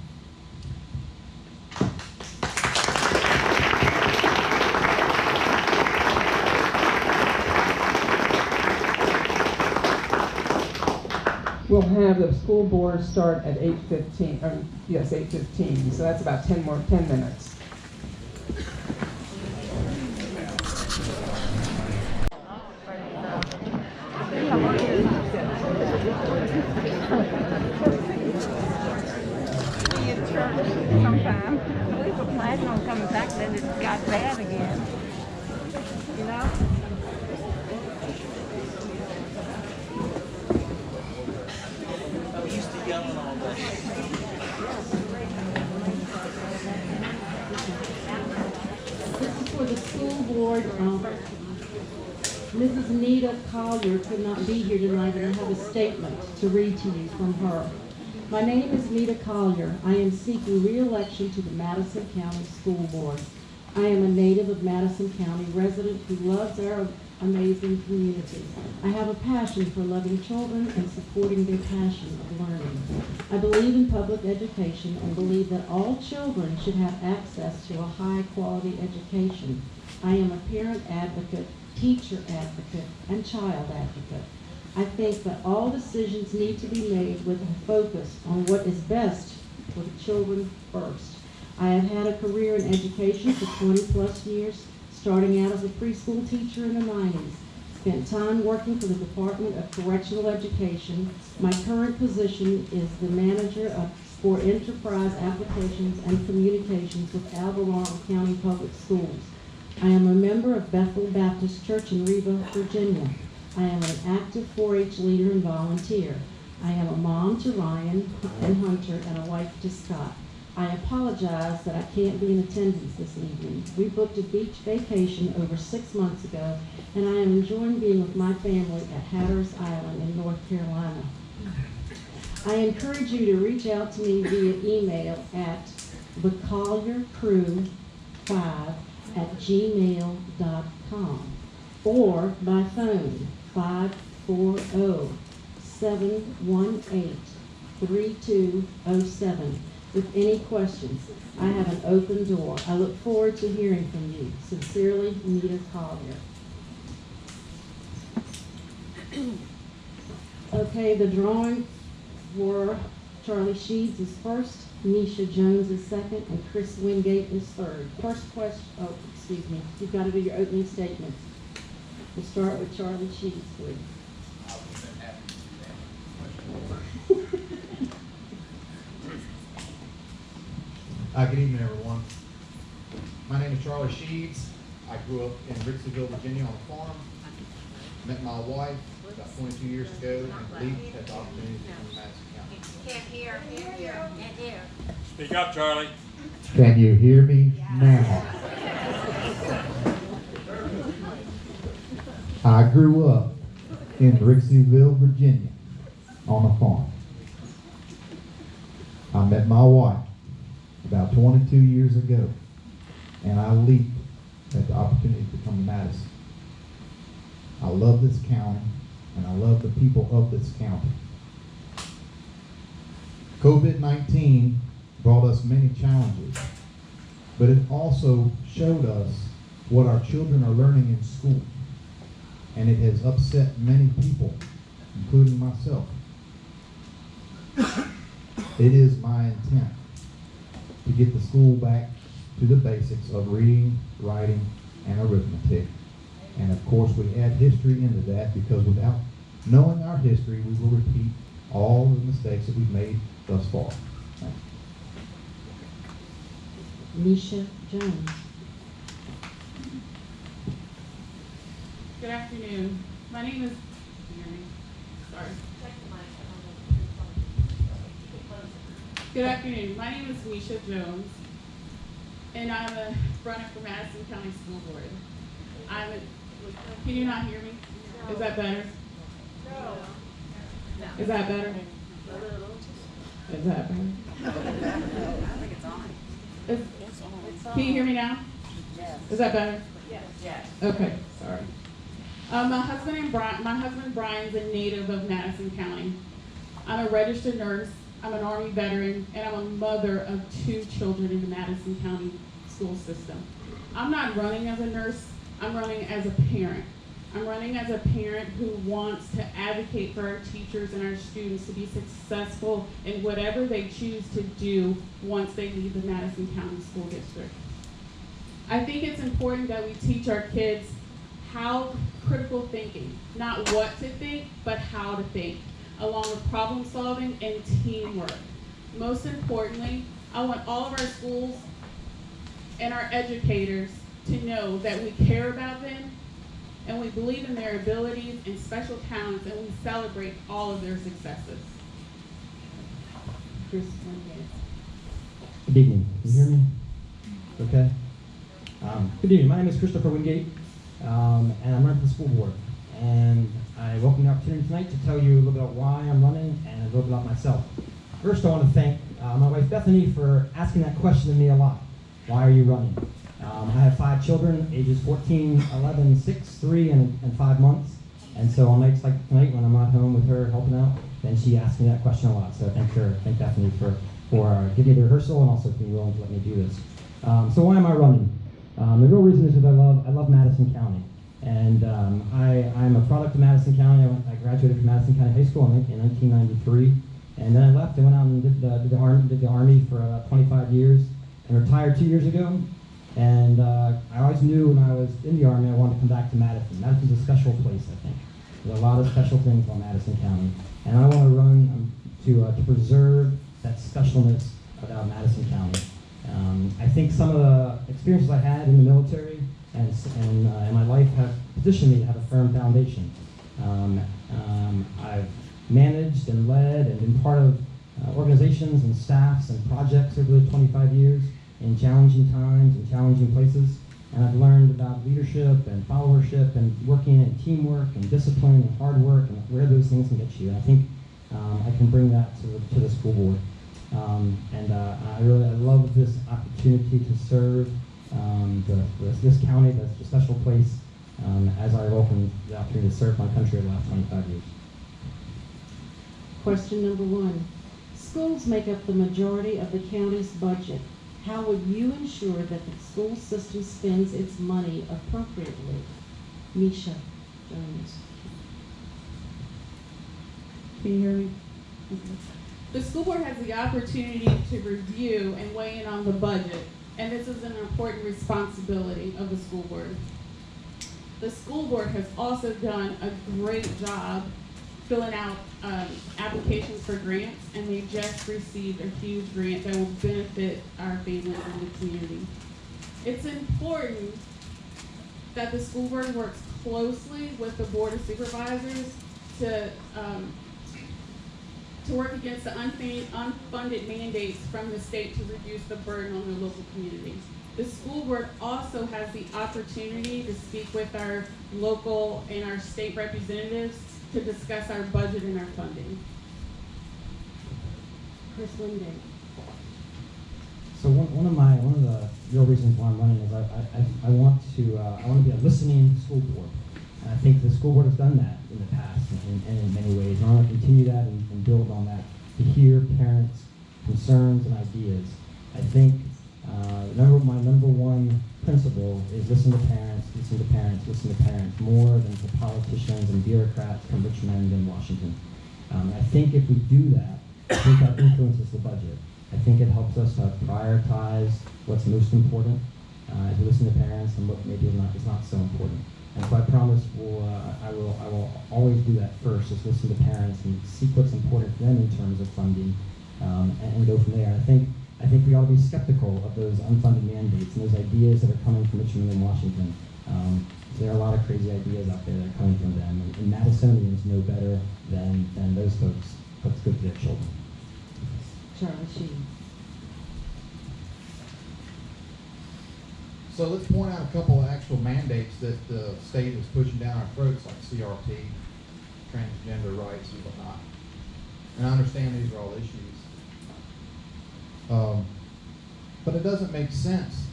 We'll have the school board start at 8:15, or yes, 8:15, so that's about 10 minutes. Sometime. We were planning on coming back, then it got bad again. You know? I'm used to yelling all day. This is for the school board. Mrs. Nita Collier could not be here tonight, and I have a statement to read to you from her. My name is Nita Collier. I am seeking re-election to the Madison County School Board. I am a native of Madison County, resident who loves our amazing community. I have a passion for loving children and supporting their passion of learning. I believe in public education and believe that all children should have access to a high-quality education. I am a parent advocate, teacher advocate, and child advocate. I think that all decisions need to be made with a focus on what is best for the children first. I have had a career in education for 20-plus years, starting out as a preschool teacher in the 90s. Spent time working for the Department of Correctional Education. My current position is the manager for enterprise applications and communications with Albemarle County Public Schools. I am a member of Bethel Baptist Church in Reba, Virginia. I am an active 4-H leader and volunteer. I am a mom to Ryan and Hunter and a wife to Scott. I apologize that I can't be in attendance this evening. We booked a beach vacation over 6 months ago, and I am enjoying being with my family at Hatteras Island in North Carolina. I encourage you to reach out to me via email at thecolliercrew5@gmail.com or by phone 540-718-3207 with any questions. I have an open door. I look forward to hearing from you. Sincerely, Nita Collier. Okay, the drawing for Charlie Sheeds is first, Nisha Jones is second, and Chris Wingate is third. First question, oh, excuse me, you've got to do your opening statement. We'll start with Charlie Sheeds, please. Good evening, everyone. My name is Charlie Sheeds. I grew up in Rixeyville, Virginia on a farm. Met my wife about 22 years ago and believed had the opportunity to come to Madison County. Can't hear, can't hear, can't hear. Speak up, Charlie. Can you hear me now? I grew up in Rixeyville, Virginia on a farm. I met my wife about 22 years ago, and I leaped at the opportunity to come to Madison. I love this county, and I love the people of this county. COVID-19 brought us many challenges, but it also showed us what our children are learning in school, and it has upset many people, including myself. It is my intent to get the school back to the basics of reading, writing, and arithmetic. And of course, we add history into that because without knowing our history, we will repeat all the mistakes that we've made thus far. Thank you. Nisha Jones. Good afternoon. My name is, sorry. Good afternoon. My name is Nisha Jones, and I'm a runner for Madison County School Board. Can you not hear me? No. Is that better? No. Is that better? Is that better? I think it's on. It's on. Can you hear me now? Yes. Is that better? Yes. Yes. Okay, sorry. My husband Brian's a native of Madison County. I'm a registered nurse, I'm an Army veteran, and I'm a mother of 2 children in the Madison County school system. I'm not running as a nurse, I'm running as a parent. I'm running as a parent who wants to advocate for our teachers and our students to be successful in whatever they choose to do once they leave the Madison County School District. I think it's important that we teach our kids how critical thinking, not what to think, but how to think, along with problem solving and teamwork. Most importantly, I want all of our schools and our educators to know that we care about them and we believe in their abilities and special talents, and we celebrate all of their successes. Chris Wingate. Good evening. Can you hear me? Okay. Good evening. My name is Christopher Wingate, and I'm running for the school board. And I welcome the opportunity tonight to tell you a little bit about why I'm running and a little bit about myself. First, I want to thank my wife Bethany for asking that question to me a lot. Why are you running? I have 5 children, ages 14, 11, 6, 3, and 5 months. And so on nights like tonight, when I'm not home with her helping out, then she asks me that question a lot. So thank Daphne for giving me the rehearsal and also being willing to let me do this. So why am I running? The real reason is because I love Madison County. And I'm a product of Madison County. I graduated from Madison County High School in 1993. And then I left and went out and did the Army for about 25 years and retired 2 years ago. And I always knew when I was in the Army I wanted to come back to Madison. Madison's a special place, I think. There's a lot of special things about Madison County. And I want to run to preserve that specialness about Madison County. I think some of the experiences I had in the military and in my life have positioned me to have a firm foundation. I've managed and led and been part of organizations and staffs and projects over the 25 years in challenging times and challenging places. And I've learned about leadership and followership and working and teamwork and discipline and hard work and where those things can get you. And I think I can bring that to the school board. I love this opportunity to serve this county, that's a special place, as I welcome the opportunity to serve my country over the last 25 years. Question number 1. Schools make up the majority of the county's budget. How would you ensure that the school system spends its money appropriately? Misha Jones. Can you hear me? Okay. The school board has the opportunity to review and weigh in on the budget, and this is an important responsibility of the school board. The school board has also done a great job filling out applications for grants, and they just received a huge grant that will benefit our families in the community. It's important that the school board works closely with the Board of Supervisors to work against the unfunded mandates from the state to reduce the burden on the local communities. The school board also has the opportunity to speak with our local and our state representatives to discuss our budget and our funding. Chris Wingate. So one of the real reasons why I'm running is I want to be a listening school board. And I think the school board has done that in the past and in many ways. And I want to continue that and build on that to hear parents' concerns and ideas. I think my number one principle is listen to parents, listen to parents, listen to parents, more than to politicians and bureaucrats from Richmond and Washington. I think if we do that, I think that influences the budget. I think it helps us to prioritize what's most important as we listen to parents and what maybe is not so important. And so I promise I will always do that first, is listen to parents and seek what's important for them in terms of funding, and go from there. I think we ought to be skeptical of those unfunded mandates and those ideas that are coming from Richmond and Washington. There are a lot of crazy ideas out there that are coming from them, and Madisonians know better than those folks what's good for their children. Charlie Sheen. So let's point out a couple of actual mandates that the state is pushing down our throats, like CRT, transgender rights and whatnot. And I understand these are all issues. But it doesn't make sense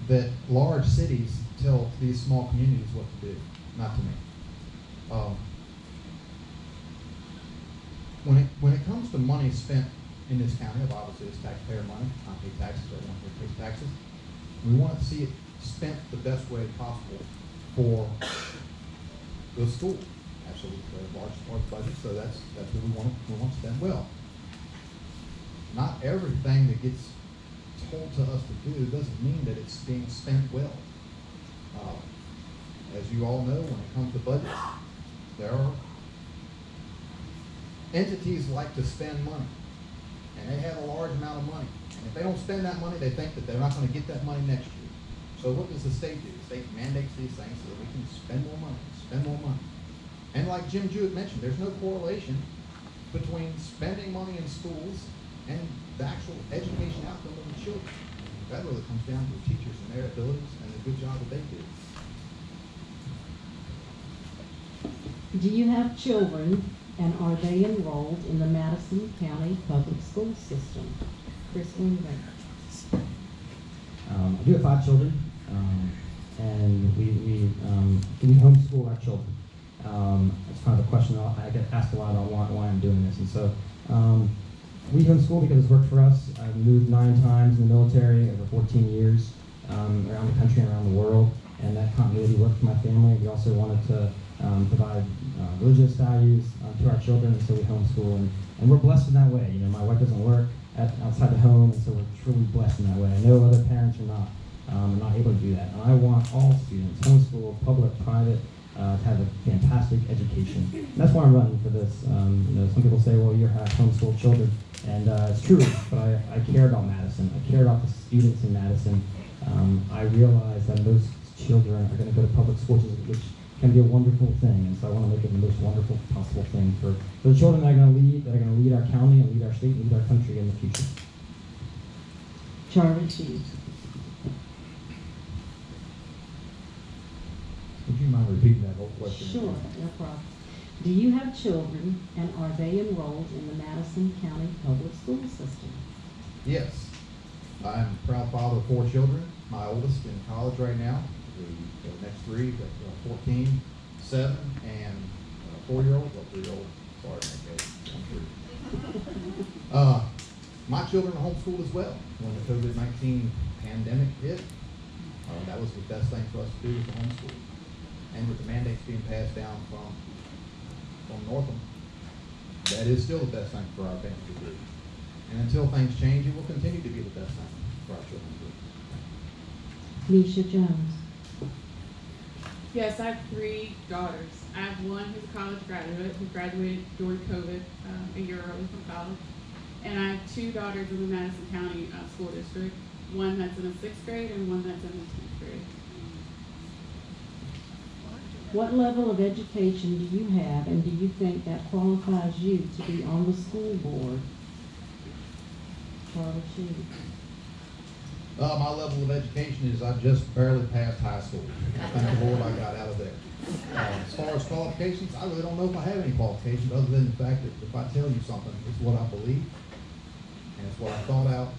that large cities tell these small communities what to do. Not to me. When it comes to money spent in this county, obviously it's taxpayer money. I pay taxes, everyone here pays taxes. We want to see it spent the best way possible for the school. Absolutely, a large budget, so that's what we want to spend well. Not everything that gets told to us to do doesn't mean that it's being spent well. As you all know, when it comes to budgets, there are entities like to spend money, and they have a large amount of money. And if they don't spend that money, they think that they're not going to get that money next year. So what does the state do? The state mandates these things so that we can spend more money. And like Jim Jewett mentioned, there's no correlation between spending money in schools and the actual education outcome of the children. That really comes down to the teachers and their abilities and the good job that they do. Do you have children, and are they enrolled in the Madison County Public School System? Chris Wingate. I do have 5 children. And we homeschool our children. It's kind of a question I get asked a lot about why I'm doing this. And so we homeschool because it's worked for us. I've moved 9 times in the military over 14 years around the country and around the world, and that continuity worked for my family. We also wanted to provide religious values to our children, and so we homeschool, and we're blessed in that way. You know, my wife doesn't work outside the home, and so we're truly blessed in that way. I know other parents are not able to do that, and I want all students, homeschool, public, private, to have a fantastic education. And that's why I'm running for this. You know, some people say, well, you have homeschooled children, and it's true, but I care about Madison. I care about the students in Madison. I realize that most children are going to go to public schools, which can be a wonderful thing, and so I want to make it the most wonderful possible thing for the children that are going to lead our county and lead our state and lead our country in the future. Charlie Sheets. Would you mind repeating that whole question? Sure, no problem. Do you have children, and are they enrolled in the Madison County Public School System? Yes. I'm a proud father of 4 children. My oldest in college right now. The next 3, 14, 7, and 4-year-old, or 3-year-old. Sorry, I'm 3. My children are homeschooled as well. When the COVID-19 pandemic hit, that was the best thing for us to do was to homeschool. And with the mandates being passed down from Northam, that is still the best thing for our family to do. And until things change, it will continue to be the best thing for our children to do. Misha Jones. Yes, I have 3 daughters. I have one who's a college graduate who graduated during COVID a year early from college. And I have 2 daughters in the Madison County School District, one that's in the 6th grade and one that's in the 10th grade. What level of education do you have, and do you think that qualifies you to be on the school board? Charlie Sheets. My level of education is I just barely passed high school. Thank the Lord I got out of there. As far as qualifications, I really don't know if I have any qualifications other than the fact that if I tell you something, it's what I believe, and it's what I thought out,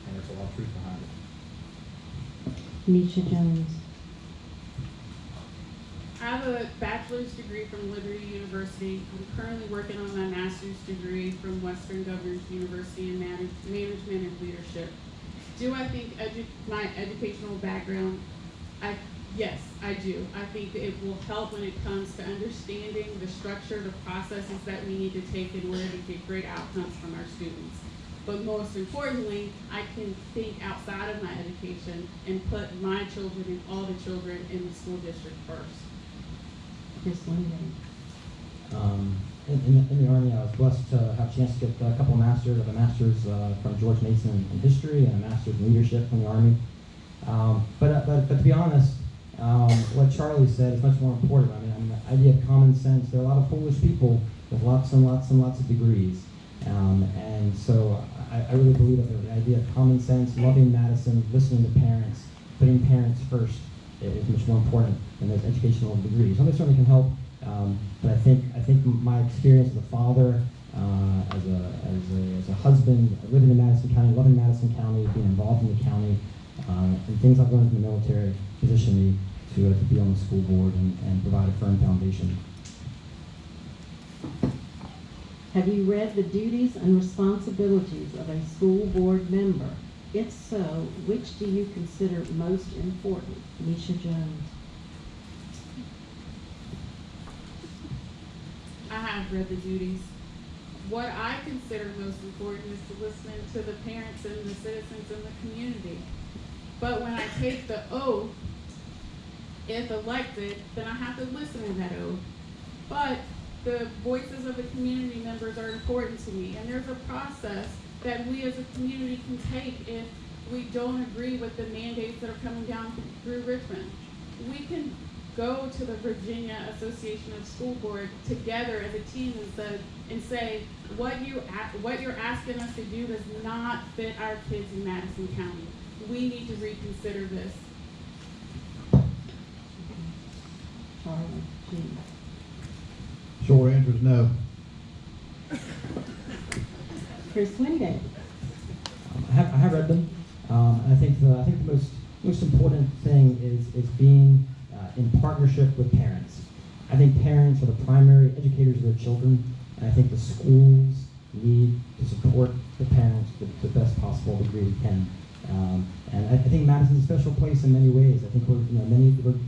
and there's a lot of truth behind it. Misha Jones. I have a bachelor's degree from Liberty University. I'm currently working on my master's degree from Western Governors University in Management and Leadership. Do I think my educational background, yes, I do. I think that it will help when it comes to understanding the structure, the processes that we need to take in order to get great outcomes from our students. But most importantly, I can think outside of my education and put my children and all the children in the school district first. Chris Wingate. In the Army, I was blessed to have a chance to get a couple of masters. I have a master's from George Mason in history and a master's in leadership from the Army. But to be honest, what Charlie said is much more important. I mean, the idea of common sense. There are a lot of foolish people with lots and lots and lots of degrees, and so I really believe that the idea of common sense, loving Madison, listening to parents, putting parents first is much more important than those educational degrees. And they certainly can help, but I think my experience as a father, as a husband, living in Madison County, loving Madison County, being involved in the county, and things I've learned in the military position me to be on the school board and provide a firm foundation. Have you read the duties and responsibilities of a school board member? If so, which do you consider most important? Misha Jones. I have read the duties. What I consider most important is to listen to the parents and the citizens in the community. But when I take the oath, if elected, then I have to listen to that oath. But the voices of the community members are important to me, and there's a process that we as a community can take if we don't agree with the mandates that are coming down through Richmond. We can go to the Virginia Association of School Board together as a team and say, what you're asking us to do does not fit our kids in Madison County. We need to reconsider this. Charlie Sheets. Short answer is no. Chris Wingate. I have read them. I think the most important thing is being in partnership with parents. I think parents are the primary educators of their children, and I think the schools need to support the parents to the best possible degree we can. And I think Madison's a special place in many ways. I think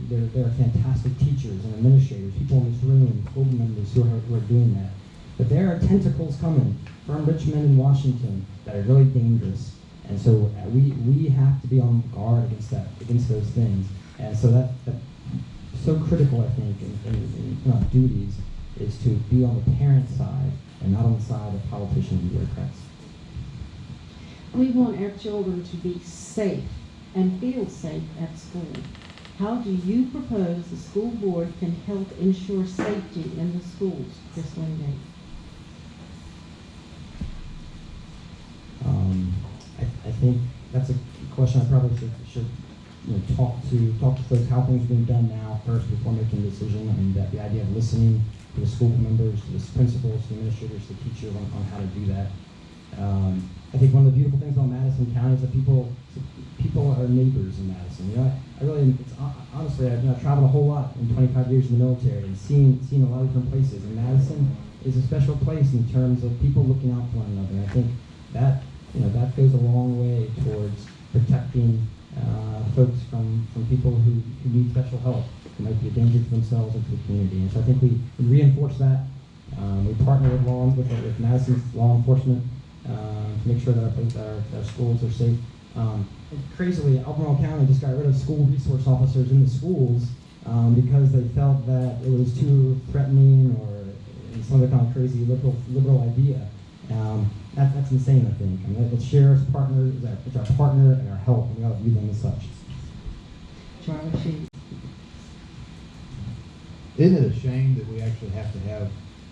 there are fantastic teachers and administrators, people in this room, school members who are doing that. But there are tentacles coming from Richmond and Washington that are really dangerous. And so we have to be on guard against those things. And so that's so critical, I think, in our duties is to be on the parent side and not on the side of politicians and bureaucrats. We want our children to be safe and feel safe at school. How do you propose the school board can help ensure safety in the schools, Chris Wingate? I think that's a question I probably should talk to folks how things are being done now first before making a decision. I mean, the idea of listening to the school members, to the principals, to the administrators, to the teachers on how to do that. I think one of the beautiful things about Madison County is that people are neighbors in Madison. Honestly, I've traveled a whole lot in 25 years in the military and seen a lot of different places. And Madison is a special place in terms of people looking out for one another. And I think that goes a long way towards protecting folks from people who need special help, who might be a danger to themselves and to the community. And so I think we reinforce that. We partner with Madison's law enforcement to make sure that our schools are safe. Crazily, Albemarle County just got rid of school resource officers in the schools because they felt that it was too threatening or some other kind of crazy liberal idea. That's insane, I think. I mean, the sheriff's partner is our partner and our help, and we ought to view them as such. Charlie Sheen. Isn't it a shame that we actually have to have a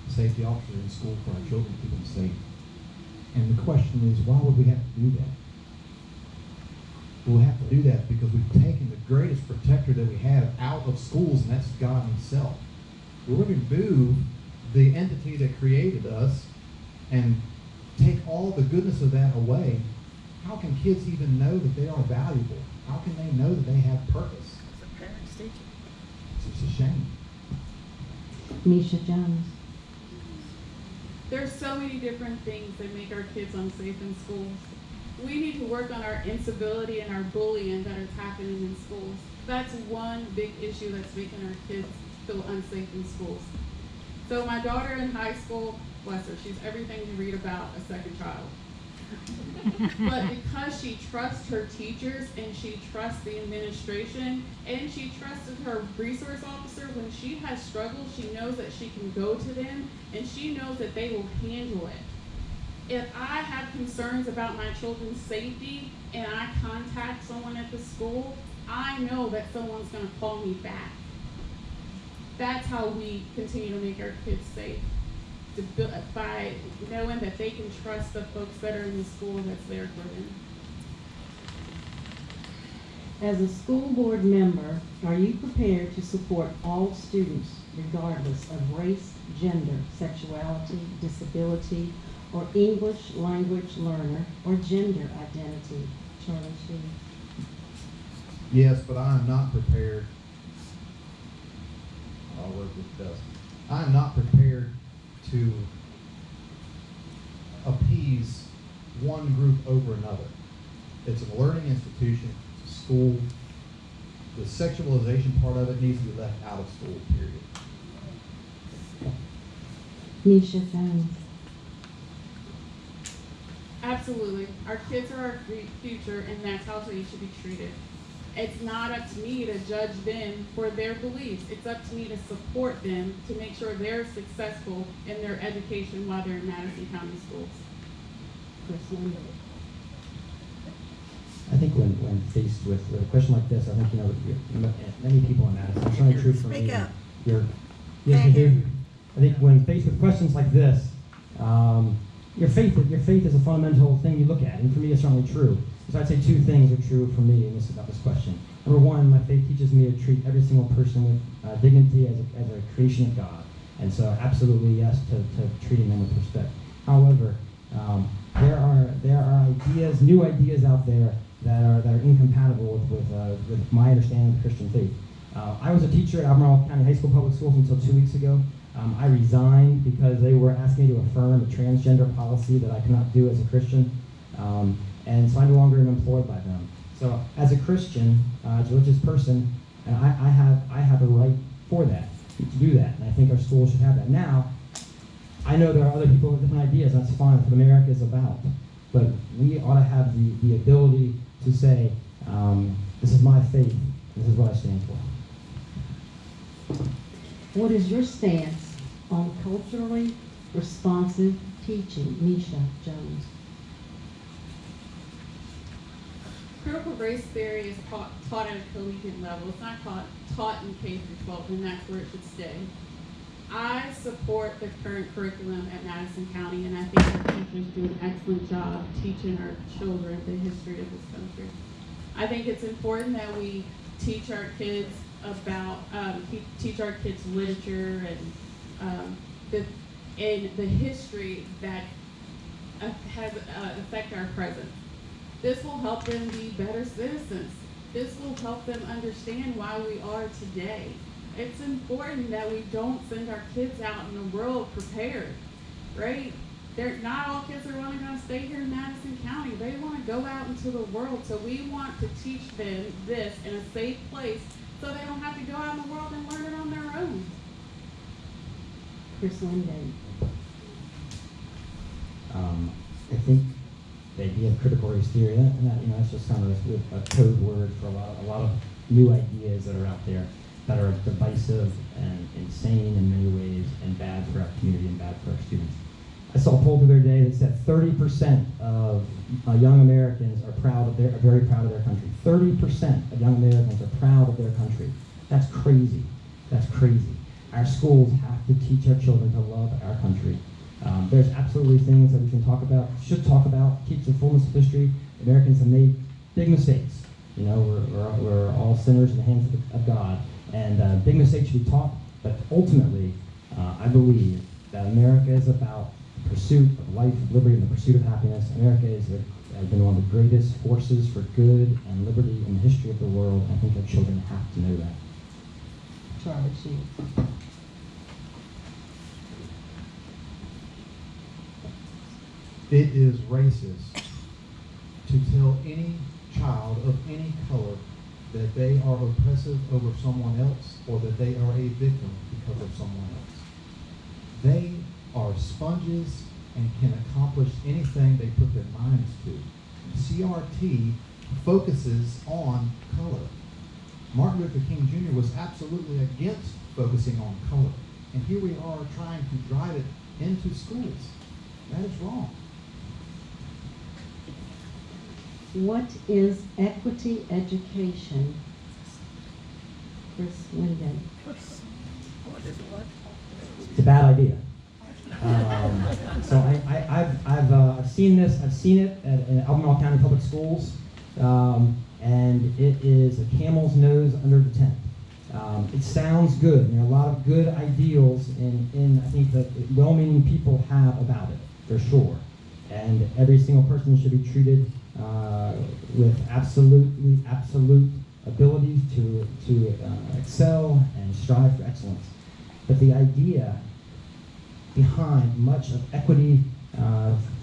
safety officer in school for our children to keep them safe? And the question is, why would we have to do that? Well, we have to do that because we've taken the greatest protector that we have out of schools, and that's God himself. We're going to remove the entity that created us and take all the goodness of that away. How can kids even know that they are valuable? How can they know that they have purpose? It's just a shame. Misha Jones. There's so many different things that make our kids unsafe in schools. We need to work on our incivility and our bullying that is happening in schools. That's one big issue that's making our kids feel unsafe in schools. So my daughter in high school, bless her, she's everything you read about a second child. But because she trusts her teachers and she trusts the administration and she trusted her resource officer, when she has struggles, she knows that she can go to them and she knows that they will handle it. If I have concerns about my children's safety and I contact someone at the school, I know that someone's going to call me back. That's how we continue to make our kids safe. By knowing that they can trust the folks that are in the school that's there for them. As a school board member, are you prepared to support all students regardless of race, gender, sexuality, disability, or English language learner, or gender identity? Charlie Sheen. Yes, but I am not prepared. I'll work with Dustin. I am not prepared to appease one group over another. It's a learning institution, it's a school. The sexualization part of it needs to be left out of school, period. Misha Jones. Absolutely. Our kids are our future, and that's how they should be treated. It's not up to me to judge them for their beliefs. It's up to me to support them to make sure they're successful in their education while they're in Madison County schools. Chris Wingate. I think when faced with a question like this, I think, many people in Madison, it's only true for me. Speak up. Yes, I do. I think when faced with questions like this, your faith is a fundamental thing you look at, and for me, it's certainly true. So I'd say two things are true for me about this question. Number one, my faith teaches me to treat every single person with dignity as a creation of God, and so absolutely yes to treating them with respect. However, there are ideas, new ideas out there that are incompatible with my understanding of the Christian faith. I was a teacher at Albemarle County High School Public Schools until 2 weeks ago. I resigned because they were asking me to affirm a transgender policy that I could not do as a Christian, and so I no longer am employed by them. So as a Christian, as a religious person, I have a right for that, to do that, and I think our schools should have that. Now, I know there are other people with different ideas, that's fine, that's what America is about, but we ought to have the ability to say, this is my faith, this is what I stand for. What is your stance on culturally responsive teaching? Nisha Jones. Critical race theory is taught at a collegiate level. It's not taught in K through 12, and that's where it should stay. I support the current curriculum at Madison County, and I think our teachers do an excellent job teaching our children the history of this country. I think it's important that we teach our kids about teach our kids literature and the history that has affect our present. This will help them be better citizens. This will help them understand why we are today. It's important that we don't send our kids out in the world prepared, right? Not all kids are only going to stay here in Madison County. They want to go out into the world. So we want to teach them this in a safe place so they don't have to go out in the world and learn it on their own. Chris Lindgate. I think the idea of critical race theory, and that, that's just kind of a code word for a lot of new ideas that are out there that are divisive and insane in many ways and bad for our community and bad for our students. I saw a poll the other day that said 30% of young Americans are very proud of their country. 30% of young Americans are proud of their country. That's crazy. That's crazy. Our schools have to teach our children to love our country. There's absolutely things that we can talk about, should talk about, teach the fullness of history. Americans have made big mistakes. We're all sinners in the hands of God, and big mistakes should be taught. But ultimately, I believe that America is about the pursuit of life, of liberty, and the pursuit of happiness. America has been one of the greatest forces for good and liberty in the history of the world. I think our children have to know that. Charlie Sheen. It is racist to tell any child of any color that they are oppressive over someone else or that they are a victim because of someone else. They are sponges and can accomplish anything they put their minds to. CRT focuses on color. Martin Luther King Jr. was absolutely against focusing on color. And here we are trying to drive it into schools. That is wrong. What is equity education? Chris Wingate. It's a bad idea. So I've seen this. I've seen it in Albemarle County Public Schools, and it is a camel's nose under the tent. It sounds good. There are a lot of good ideals in I think that well-meaning people have about it, for sure. And every single person should be treated with absolute abilities to excel and strive for excellence. But the idea behind much of equity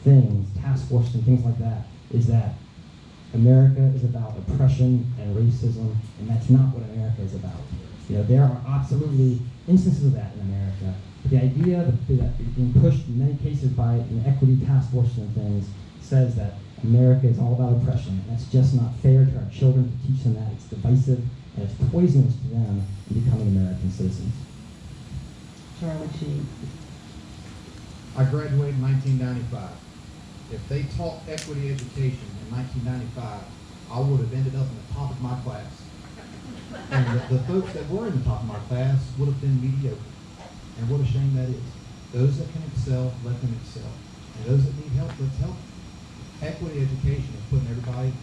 things, task forces and things like that, is that America is about oppression and racism, and that's not what America is about. There are absolutely instances of that in America. But the idea that being pushed in many cases by an equity task force and things says that America is all about oppression. And that's just not fair to our children to teach them that. It's divisive and it's poisonous to them in becoming American citizens. Charlie Sheen. I graduated in 1995. If they taught equity education in 1995, I would have ended up in the top of my class. And the folks that were in the top of my class would have been mediocre. And what a shame that is. Those that can excel, let them excel. And those that need help, let's help them. Equity education is putting everybody,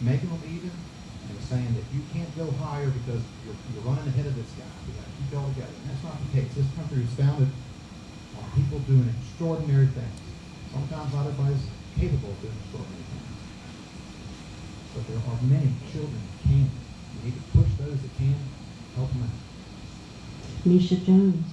making them even, and saying that you can't go higher because you're running ahead of this guy. We got to keep it all together. And that's not the case. This country is founded on people doing extraordinary things. Sometimes not everybody's capable of doing extraordinary things. but there are many children that can't. We need to push those that can, help them out. Misha Jones.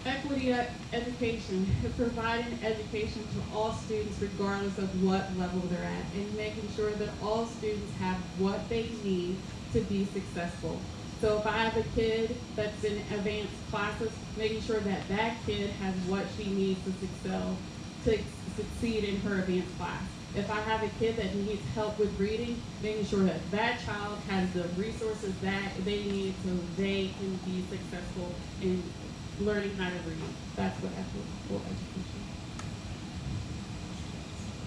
Equity education is providing education to all students regardless of what level they're at, and making sure that all students have what they need to be successful. So if I have a kid that's in advanced classes, making sure that that kid has what she needs to succeed in her advanced class. If I have a kid that needs help with reading, making sure that that child has the resources that they need so they can be successful in learning how to read. That's what equitable education.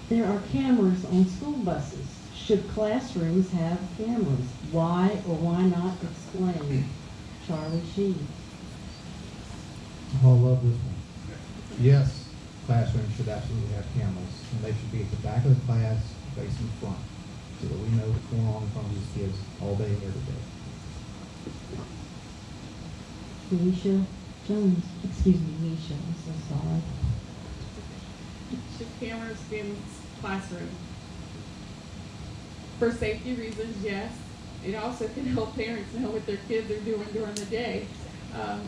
There are cameras on school buses. Should classrooms have cameras? Why or why not explain? Charlie Sheen. Oh, I love this one. Yes, classrooms should absolutely have cameras, and they should be at the back of the class, facing front, so that we know what's going on in front of these kids all day, every day. Misha Jones. Excuse me, Misha. I'm so sorry. Should cameras be in the classroom? For safety reasons, yes. It also can help parents know what their kids are doing during the day.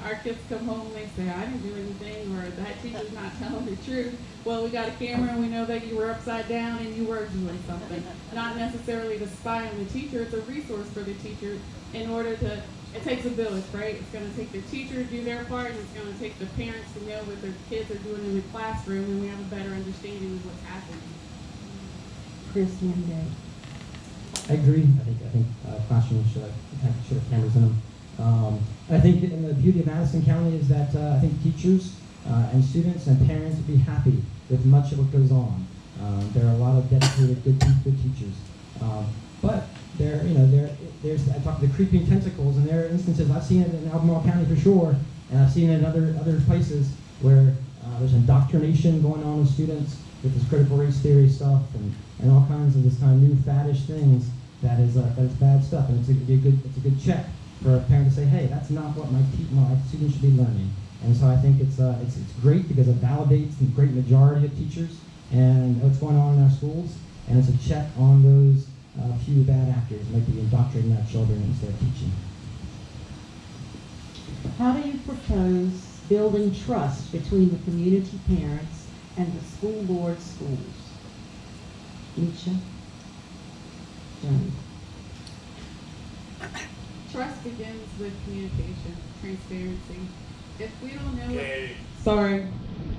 Our kids come home and they say, I didn't do anything, or that teacher's not telling the truth. Well, we got a camera and we know that you were upside down and you were doing something. Not necessarily to spy on the teacher, it's a resource for the teacher in order to, it takes a village, right? It's gonna take the teacher to do their part, and it's gonna take the parents to know what their kids are doing in the classroom, and we have a better understanding of what's happening. Chris Wingate. I agree. I think classrooms should have cameras in them. I think in the beauty of Madison County is that I think teachers and students and parents would be happy with much of what goes on. There are a lot of dedicated, good teachers, but there's I talked to the creeping tentacles, and there are instances I've seen it in Albemarle County for sure, and I've seen it in other places where there's indoctrination going on with students with this critical race theory stuff and all kinds of this kind of new faddish things that is bad stuff, and it's a good check for a parent to say, hey, that's not what my students should be learning. And so I think it's great because it validates the great majority of teachers and what's going on in our schools, and it's a check on those few bad actors who might be indoctrinating our children instead of teaching. How do you propose building trust between the community parents and the school board schools? Misha Jones. Trust begins with communication, transparency. If we don't know Okay.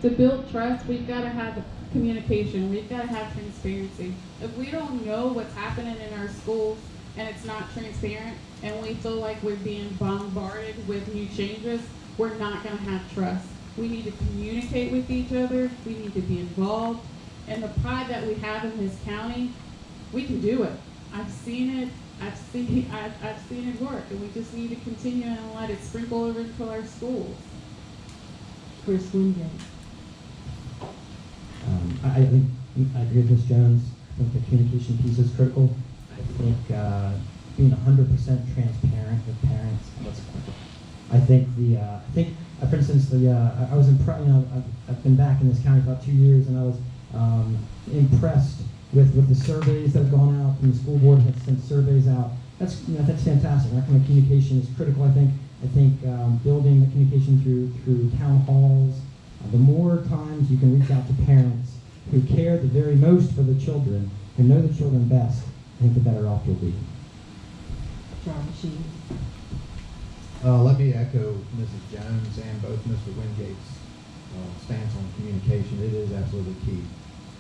to build trust, we've got to have communication. We've got to have transparency. If we don't know what's happening in our schools and it's not transparent, and we feel like we're being bombarded with new changes, we're not going to have trust. We need to communicate with each other. We need to be involved. And the pride that we have in this county, we can do it. I've seen it. I've seen it work, and we just need to continue and let it sprinkle over into our schools. Chris Wingate. I think I agree with Ms. Jones. I think the communication piece is critical. I think being 100% transparent with parents. I think for instance, I was impressed. I've been back in this county for about 2 years, and I was impressed with the surveys that have gone out, and the school board has sent surveys out. That's fantastic. That kind of communication is critical. I think building the communication through town halls. The more times you can reach out to parents who care the very most for the children, who know the children best, I think the better off you'll be. Charlie Sheen. Let me echo Mrs. Jones and both Mr. Wingate's stance on communication. It is absolutely key.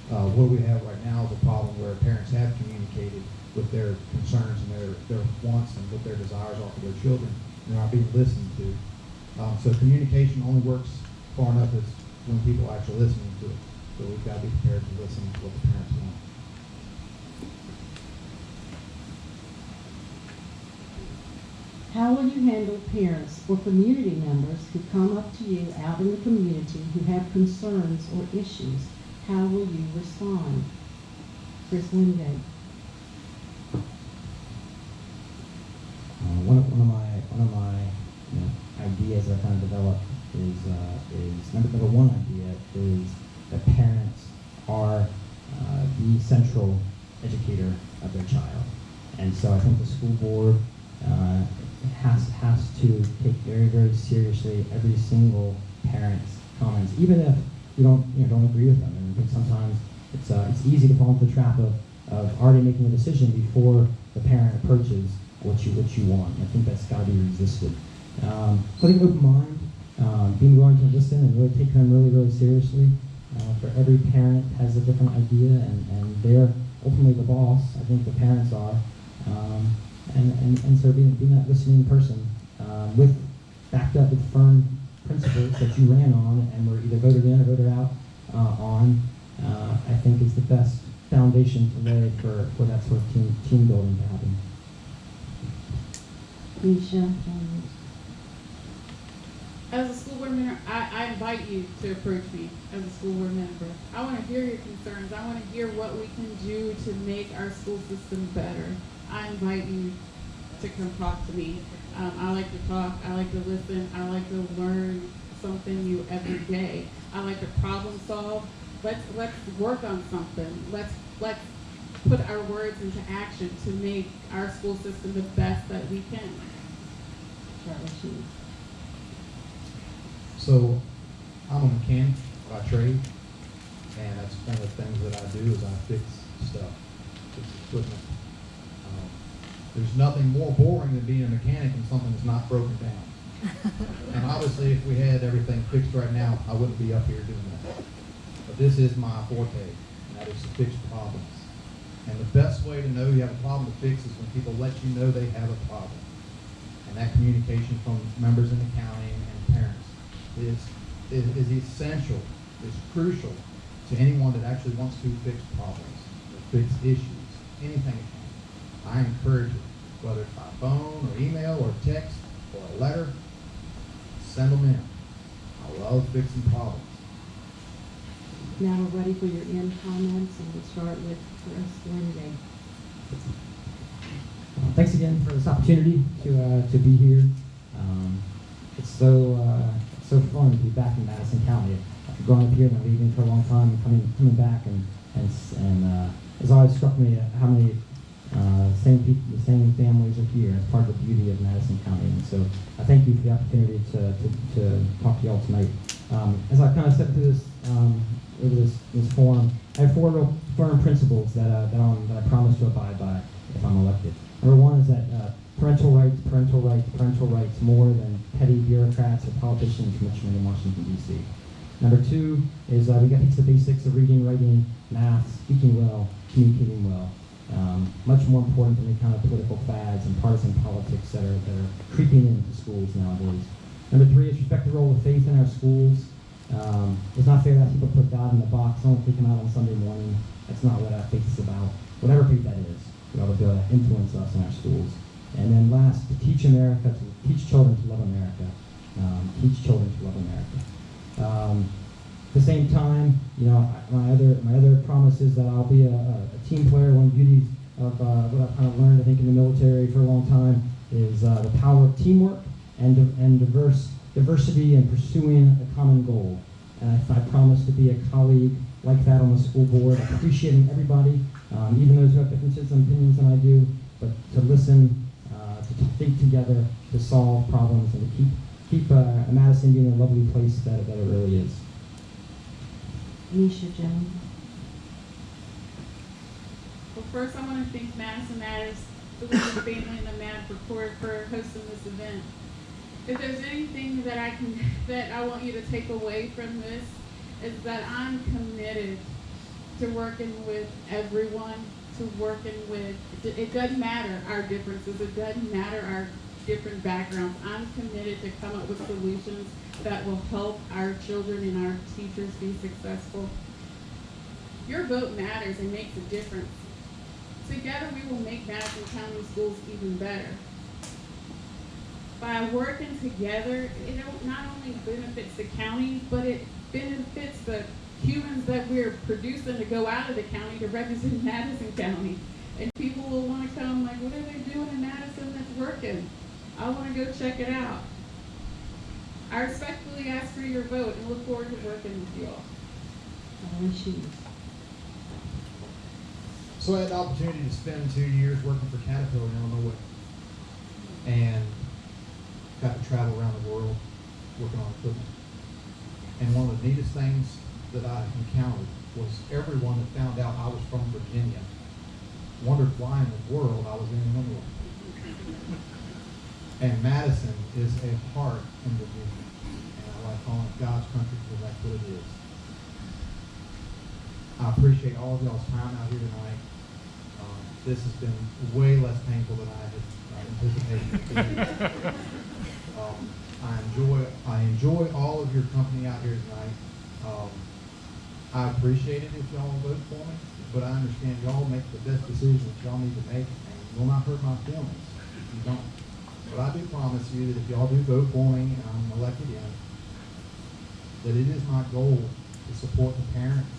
What we have right now is a problem where parents have communicated with their concerns and their wants and what their desires are for their children, and they're not being listened to. So communication only works far enough as when people are actually listening to it. So we've got to be prepared to listen to what the parents want. How will you handle parents or community members who come up to you out in the community who have concerns or issues? How will you respond? Chris Wingate. One of my ideas that I kind of developed is number one idea is that parents are the central educator of their child. And so I think the school board has to take very, very seriously every single parent's comments, even if you don't agree with them. And I think sometimes it's easy to fall into the trap of already making a decision before the parent approaches what you want. I think that's got to be resisted. So I think open mind, being willing to listen and really take them really, really seriously. For every parent has a different idea, and they're ultimately the boss. I think the parents are, and so being that listening person, backed up with firm principles that you ran on and were either voted in or voted out on, I think is the best foundation to lay for that sort of team building to happen. Misha. As a school board member, I invite you to approach me as a school board member. I want to hear your concerns. I want to hear what we can do to make our school system better. I invite you to come talk to me. I like to talk. I like to listen. I like to learn something new every day. I like to problem solve. Let's work on something. Let's put our words into action to make our school system the best that we can. So, I'm a mechanic by trade, and that's one of the things that I do is I fix stuff, fix equipment. There's nothing more boring than being a mechanic when something is not broken down. And obviously, if we had everything fixed right now, I wouldn't be up here doing that. But this is my forte, and that is to fix problems. And the best way to know you have a problem to fix is when people let you know they have a problem. And that communication from members in the county and parents is essential, is crucial to anyone that actually wants to fix problems, or fix issues, anything at all. I encourage it, whether it's by phone or email or text or a letter, send them in. I love fixing problems. Now we're ready for your end comments, and we'll start with Chris Wingate. Thanks again for this opportunity to be here. It's so fun to be back in Madison County. After growing up here and leaving for a long time, and coming back, and it's always struck me how many same people, the same families are here. It's part of the beauty of Madison County, and so I thank you for the opportunity to talk to y'all tonight. As I kind of stepped through this over this forum, I have 4 real firm principles that I promise to abide by if I'm elected. Number 1 is that parental rights more than petty bureaucrats or politicians from Richmond and Washington, D.C. Number 2 is we got to teach the basics of reading, writing, math, speaking well, communicating well. Much more important than the kind of political fads and partisan politics that are creeping into schools nowadays. Number 3 is respect the role of faith in our schools. It's not fair that people put God in the box, only take him out on Sunday morning. That's not what our faith is about. Whatever faith that is, we ought to be able to influence us in our schools. And then last, to teach children to love America. Teach children to love America. At the same time, my other promise is that I'll be a team player. One of the beauties of what I've kind of learned, I think, in the military for a long time is the power of teamwork and diversity and pursuing a common goal. And I promise to be a colleague like that on the school board, appreciating everybody, even those who have differences and opinions than I do, but to listen, to think together, to solve problems, and to keep Madison being a lovely place that it really is. Misha Jones. Well, first I want to thank Madison Matters, the Legion family, and the MAD for hosting this event. If there's anything that I want you to take away from this, is that I'm committed to working with everyone, it doesn't matter our differences, it doesn't matter our different backgrounds. I'm committed to come up with solutions that will help our children and our teachers be successful. Your vote matters and makes a difference. Together we will make Madison County schools even better. By working together, it not only benefits the county, but it benefits the humans that we're producing to go out of the county to represent Madison County. And people will want to come like, what are they doing in Madison that's working? I want to go check it out. I respectfully ask for your vote and look forward to working with you all. So I had the opportunity to spend 2 years working for Caterpillar in Illinois, and got to travel around the world working on equipment. And one of the neatest things that I encountered was everyone that found out I was from Virginia wondered why in the world I was in Illinois. And Madison is a heart in Virginia, and I like calling it God's country because that's what it is. I appreciate all of y'all's time out here tonight. This has been way less painful than I had anticipated. I enjoy all of your company out here tonight. I appreciate it if y'all vote for me, but I understand y'all make the best decisions y'all need to make, and you will not hurt my feelings if you don't. But I do promise you that if y'all do vote for me and I'm elected in, that it is my goal to support the parents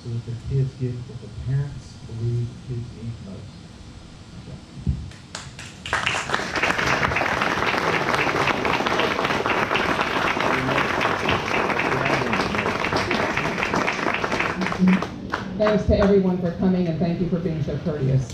so that the kids get what the parents believe the kids need most. Thanks to everyone for coming, and thank you for being so courteous.